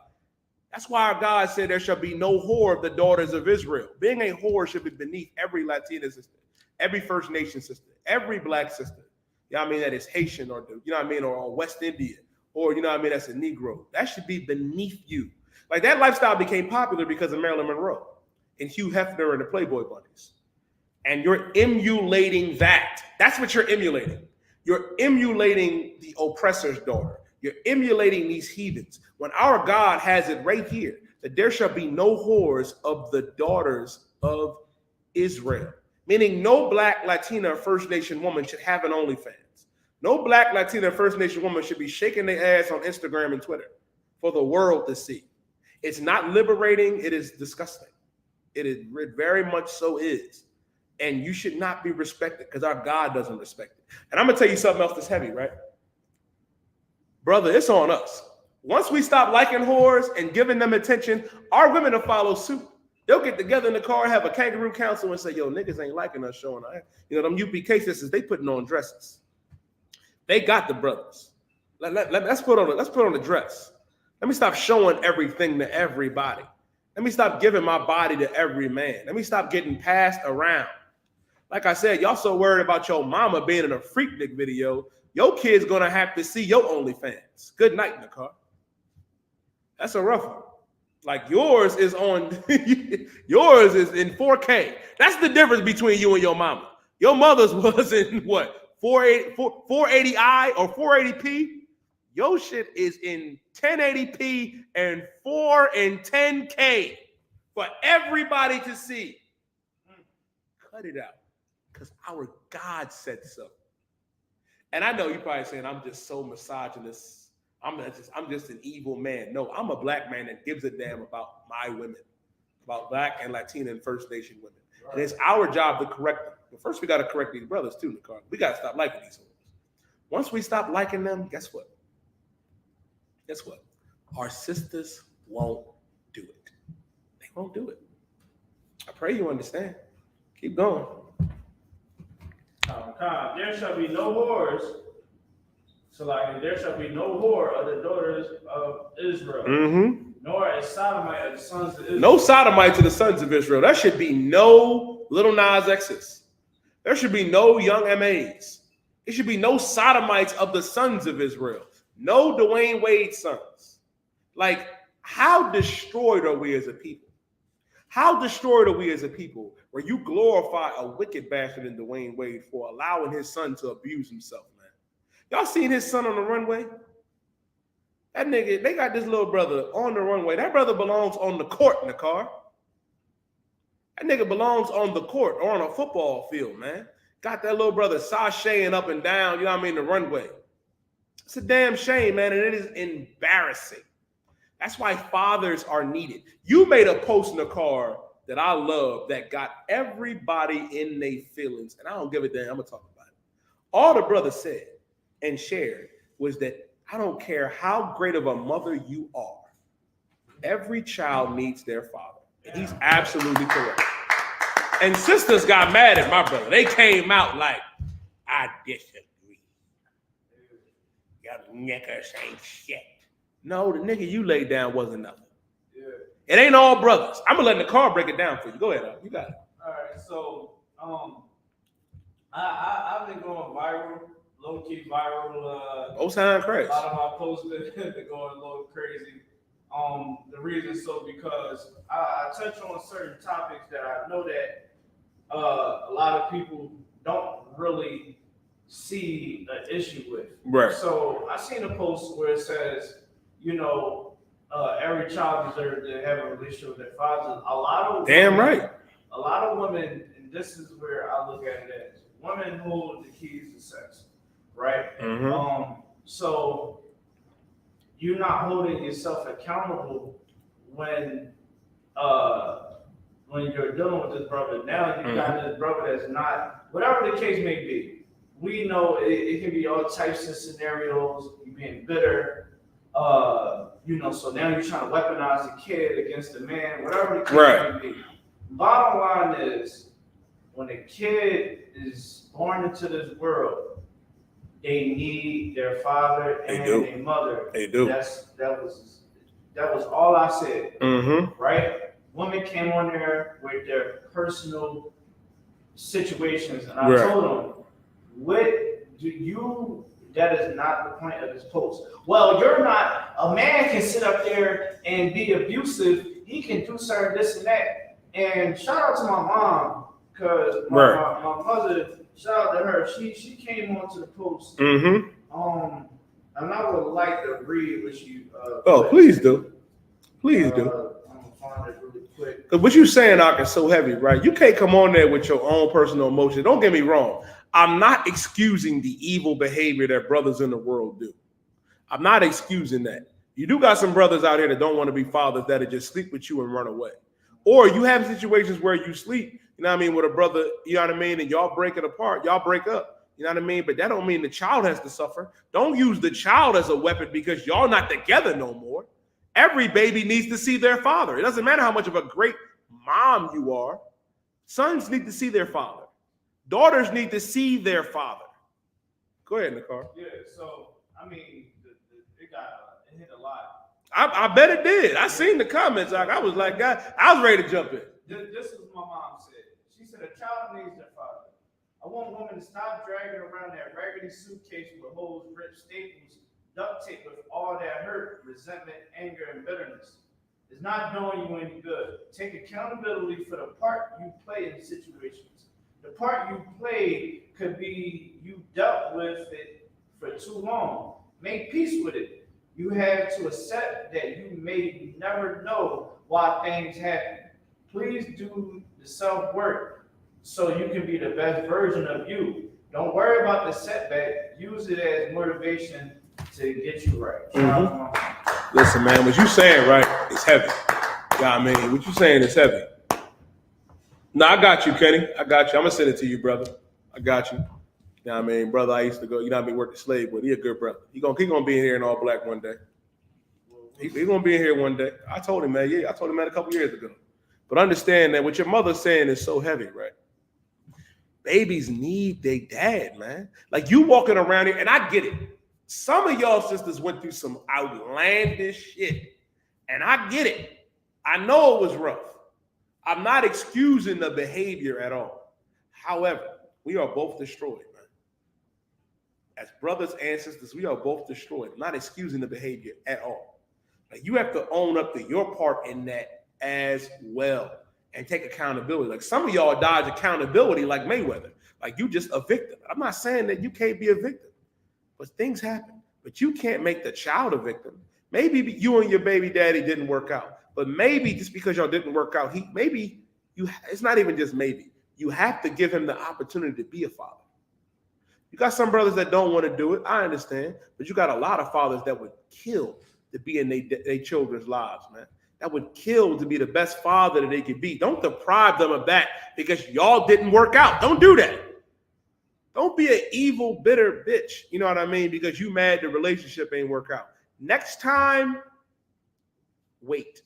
That's why our God said there shall be no whore of the daughters of Israel. Being a whore should be beneath every Latina sister, every First Nation sister, every Black sister. You know what I mean? That is Haitian or, you know what I mean? Or West Indian or, you know what I mean? That's a Negro. That should be beneath you. Like that lifestyle became popular because of Marilyn Monroe. and Hugh Hefner and the Playboy Bunnies. And you're emulating that. That's what you're emulating. You're emulating the oppressor's daughter. You're emulating these heathens. When our God has it right here, that there shall be no whores of the daughters of Israel. Meaning no Black, Latina, First Nation woman should have an OnlyFans. No Black, Latina, First Nation woman should be shaking their ass on Instagram and Twitter for the world to see. It's not liberating. It is disgusting. It very much so is. And you should not be respected because our God doesn't respect it. And I'm going to tell you something else that's heavy, right? Brother, it's on us. Once we stop liking whores and giving them attention, our women will follow suit. They'll get together in the car, have a kangaroo council and say, yo, niggas ain't liking us showing our, them UPK sisters, they putting on dresses. They got the brothers. Let's put on the dress. Let me stop showing everything to everybody. Let me stop giving my body to every man. Let me stop getting passed around. Like I said, y'all so worried about your mama being in a Freaknik video, your kid's gonna have to see your OnlyFans. Good night, Nicole. That's a rough one. Like yours is on, yours is in 4K. That's the difference between you and your mama. Your mother's was in what, 480i or 480p? Your shit is in 1080p and 4 and 10K for everybody to see. Cut it out, because our God said so. And I know you're probably saying I'm just so misogynist. I'm just an evil man. No, I'm a Black man that gives a damn about my women, about Black and Latina and First Nation women. Right. And it's our job to correct them. But first, we got to correct these brothers too, Nicole. We got to stop liking these hoes. Once we stop liking them, guess what? Guess what? Our sisters won't do it. They won't do it. I pray you understand. Keep going. There shall be no whores. So like there shall be no whore of the daughters of Israel, nor a sodomite of the sons of Israel. No sodomite to the sons of Israel. There should be no Little Nas X's. There should be no young MAs. There should be no sodomites of the sons of Israel. No Dwayne Wade sons. Like, how destroyed are we as a people? How destroyed are we as a people where you glorify a wicked bastard in Dwayne Wade for allowing his son to abuse himself, man? Y'all seen his son on the runway? That nigga, they got this little brother on the runway. That brother belongs on the court in the car. That nigga belongs on the court or on a football field, man. Got that little brother sashaying up and down, you know what I mean, the runway. It's a damn shame, man, and it is embarrassing. That's why fathers are needed. You made a post in the car that I love that got everybody in their feelings, and I don't give a damn. I'm going to talk about it. All the brother said and shared was that I don't care how great of a mother you are, every child needs their father. And he's absolutely correct. And sisters got mad at my brother. They came out like, I disagree. Your niggas ain't shit. No, the nigga you laid down wasn't nothing. Yeah. It ain't all brothers. I'm gonna let the car break it down for you. Go ahead, you got it. All right, so I've been going viral, low key viral. Old time crazy. A lot of my posts been going a little crazy. The reason so because I touch on certain topics that I know that a lot of people don't really see an issue with. Right. So I seen a post where it says, every child deserves to have a relationship with their father. A lot of women, and this is where I look at it as women hold the keys to sex, right? Mm-hmm. So you're not holding yourself accountable when you're dealing with this brother. Now you got this brother that's not, whatever the case may be. We know it can be all types of scenarios. You being bitter, so now you're trying to weaponize the kid against the man, whatever the case may be. Bottom line is, when a kid is born into this world, they need their father and their mother. They do. That was all I said. Mm-hmm. Right? Women came on there with their personal situations, and I told them, that is not the point of this post. Well, a man can sit up there and be abusive. He can do certain this and that. And shout out to my mom, because my mother, shout out to her. She came onto the post. Mm-hmm. And I would like to read what you. Please do. Please do. I'm gonna find it really quick. Because what you saying, Doc, is so heavy, right? You can't come on there with your own personal emotion. Don't get me wrong. I'm not excusing the evil behavior that brothers in the world do. I'm not excusing that. You do got some brothers out here that don't want to be fathers that'll just sleep with you and run away. Or you have situations where you sleep, you know what I mean, with a brother, you know what I mean, and y'all break it apart, y'all break up, you know what I mean? But that don't mean the child has to suffer. Don't use the child as a weapon because y'all not together no more. Every baby needs to see their father. It doesn't matter how much of a great mom you are. Sons need to see their father. Daughters need to see their father. Go ahead, Nakar. Yeah, so, I mean, it hit a lot. I bet it did. I seen the comments. I was like, God, I was ready to jump in. This is what my mom said. She said, a child needs their father. I want women to stop dragging around that raggedy suitcase with holes, ripped staples, duct tape with all that hurt, resentment, anger, and bitterness. It's not doing you any good. Take accountability for the part you play in situations. The part you played could be you dealt with it for too long. Make peace with it. You have to accept that you may never know why things happen. Please do the self-work so you can be the best version of you. Don't worry about the setback. Use it as motivation to get you right. Mm-hmm. Listen, man, what you saying, right, is heavy. You know what I mean? What you saying is heavy. No, I got you, Kenny. I got you. I'm going to send it to you, brother. I got you. You know what I mean? Brother, I used to go, you know what I mean, work the slave, but he a good brother. He gonna be in here in all black one day. He gonna be in here one day. I told him, man, a couple years ago. But understand that what your mother's saying is so heavy, right? Babies need their dad, man. Like you walking around here, and I get it. Some of y'all sisters went through some outlandish shit, and I get it. I know it was rough. I'm not excusing the behavior at all. However, we are both destroyed. As brothers and sisters, we are both destroyed. I'm not excusing the behavior at all. Like you have to own up to your part in that as well and take accountability. Like some of y'all dodge accountability like Mayweather. Like you just a victim. I'm not saying that you can't be a victim, but things happen. But you can't make the child a victim. Maybe you and your baby daddy didn't work out, but maybe just because y'all didn't work out, it's not even just maybe. You have to give him the opportunity to be a father. You got some brothers that don't want to do it. I understand. But you got a lot of fathers that would kill to be in their children's lives, man. That would kill to be the best father that they could be. Don't deprive them of that because y'all didn't work out. Don't do that. Don't be an evil, bitter bitch. You know what I mean? Because you mad the relationship ain't work out. Next time, wait.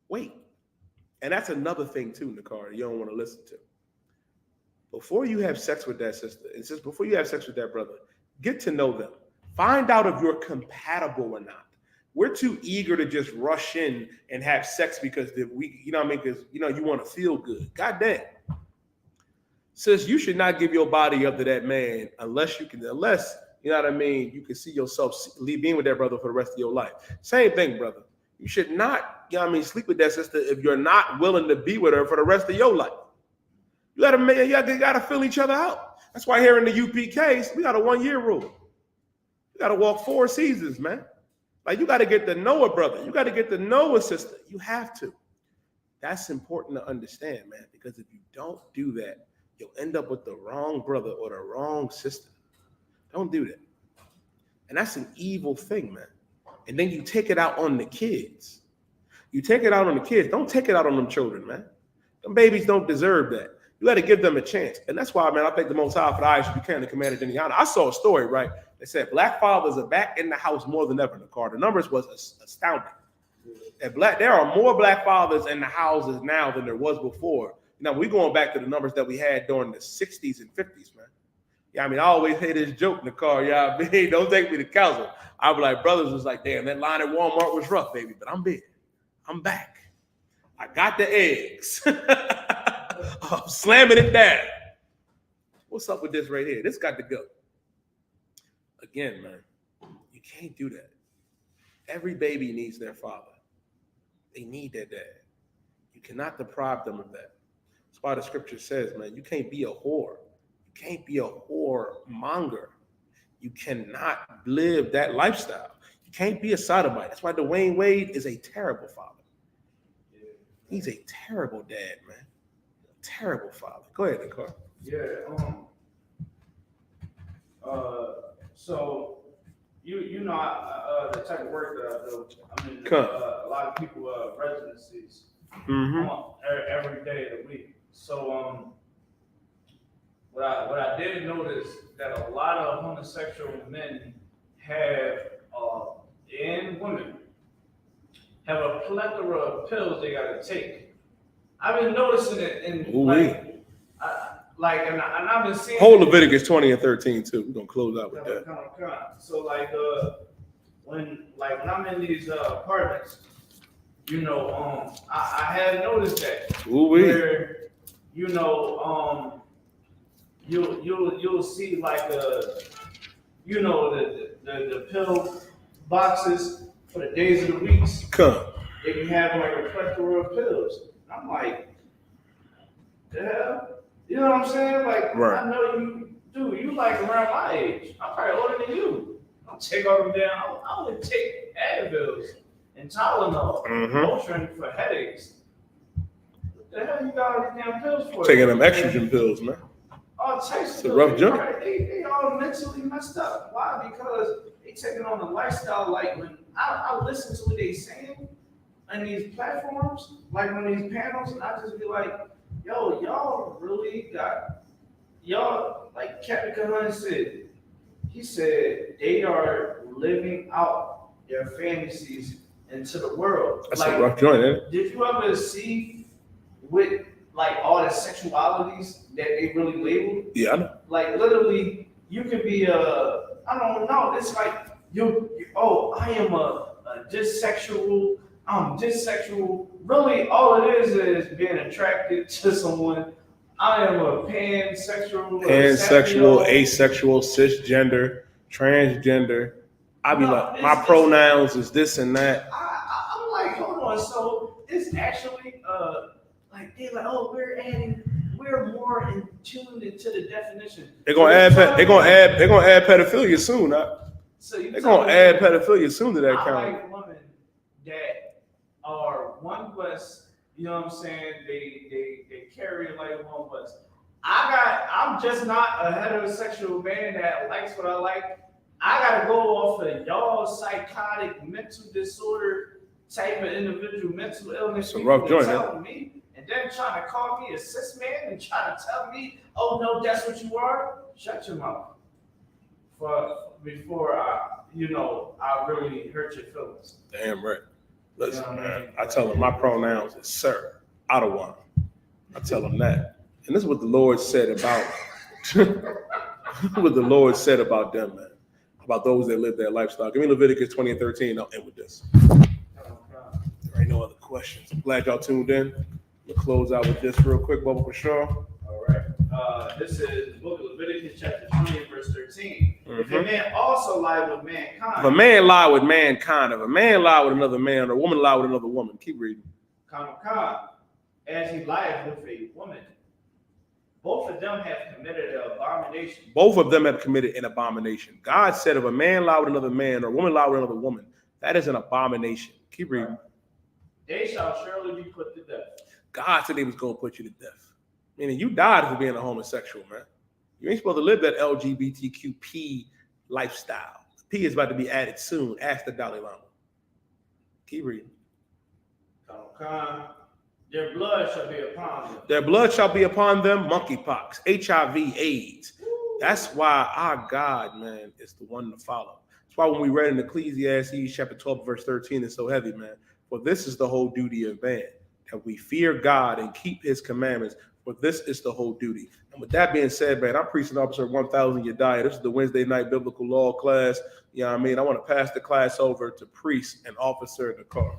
Wait. And that's another thing too, Nakar, you don't want to listen to. Before you have sex with that sister, and just before you have sex with that brother, get to know them. Find out if you're compatible or not. We're too eager to just rush in and have sex because you know what I mean? Because you want to feel good. God damn. Sis, you should not give your body up to that man unless you know what I mean, you can see yourself being with that brother for the rest of your life. Same thing, brother. You should not, you know what I mean, sleep with that sister if you're not willing to be with her for the rest of your life. You gotta fill each other out. That's why here in the UPKs, we got a 1-year rule. You gotta walk 4 seasons, man. Like you gotta get to know a brother. You gotta get to know a sister. You have to. That's important to understand, man, because if you don't do that, you'll end up with the wrong brother or the wrong sister. Don't do that. And that's an evil thing, man. And then you take it out on the kids. You take it out on the kids. Don't take it out on them children, man. Them babies don't deserve that. You got to give them a chance. And that's why, man, I thank the Most High for the ISUPK, the Commander Indiana. I saw a story, right? They said black fathers are back in the house more than ever in the car. The numbers was astounding. There are more black fathers in the houses now than there was before. Now, we're going back to the numbers that we had during the 60s and 50s, man. Yeah, I mean, I always say this joke in the car. Yeah, I mean, don't take me to counsel. I was like, brothers was like, damn, that line at Walmart was rough, baby, but I'm big. I'm back. I got the eggs. I'm slamming it down. What's up with this right here? This got to go. Again, man, you can't do that. Every baby needs their father. They need their dad. You cannot deprive them of that. That's why the scripture says, man, you can't be a whore. You can't be a whoremonger. You cannot live that lifestyle. You can't be a sodomite. That's why Dwayne Wade is a terrible father. He's a terrible dad, man. A terrible father. Go ahead, Nicole. Yeah. So you know the type of work that I do. I mean, a lot of people residencies every day of the week. So what I did notice that a lot of homosexual men have and women have a plethora of pills they gotta take. I've been noticing it in and I've been seeing whole Leviticus 20 and 13 too. We're gonna close out with that. So when I'm in these apartments, you know, I have noticed that where you know you'll see like you know the pill boxes for the days of the weeks. They can have like a plethora of pills. I'm like, the hell? You know what I'm saying? Like, right. I know you do. You like around my age. I'm probably older than you. I'll take all them down. I only take Advils and Tylenol, Motrin for headaches. What the hell you got all these damn pills for? Taking them estrogen pills, man. Oh, it's a rough job. Right? They all mentally messed up. Why? Because they taking on a lifestyle. Like when I listen to what they saying on these platforms, like on these panels, and I just be like, yo, y'all really got, y'all, like Captain Cahan said, he said they are living out their fantasies into the world. That's a rough joint, isn't it? Did you ever see with like all the sexualities that they really label? Yeah, I know. Like literally, you could be I don't know, it's like, I am a dissexual, I'm dissexual. Really, all it is being attracted to someone. I am a pansexual, asexual, cisgender, transgender. I be like, my pronouns is this and that. I'm like, hold on. So it's actually like they're like, oh, we're more in tune into the definition. They're gonna add pedophilia soon. They're gonna add pedophilia soon to that count. I like women that are one West. You know what I'm saying? They carry like one West. I'm just not a heterosexual man that likes what I like. I gotta go off of y'all psychotic mental disorder type of individual mental illness. It's a rough joint, telling me, and then trying to call me a cis man and trying to tell me, oh no, that's what you are. Shut your mouth. Before I really hurt your feelings. Damn right. Listen, man, I tell them my pronouns is sir, Ottawa. I tell them that. And this is what the Lord said about what the Lord said about them, man. About those that live their lifestyle. Give me Leviticus 20 and 13. I'll end with this. There ain't no other questions. I'm glad y'all tuned in. We'll close out with this real quick, Bubba, for sure. All right. This is the book of Leviticus, chapter 20, verse 13. If a man also lie with mankind. If a man lie with mankind, if a man lie with another man, or a woman lie with another woman, keep reading. As he lieth with a woman, both of them have committed an abomination. Both of them have committed an abomination. God said if a man lie with another man, or a woman lie with another woman, that is an abomination. Keep reading. Right. They shall surely be put to death. God said he was going to put you to death. Meaning you died for being a homosexual, man. You ain't supposed to live that LGBTQP lifestyle. P is about to be added soon. Ask the Dalai Lama. Keep reading. Their blood shall be upon them. Their blood shall be upon them. Monkeypox, HIV, AIDS. That's why our God, man, is the one to follow. That's why when we read in Ecclesiastes chapter 12, verse 13, it's so heavy, man. For this is the whole duty of man, that we fear God and keep his commandments. For this is the whole duty. And with that being said, man, I'm Precinct Officer 1000 Yediah. This is the Wednesday night biblical law class. You know what I mean? I want to pass the class over to Priest and Officer in the car.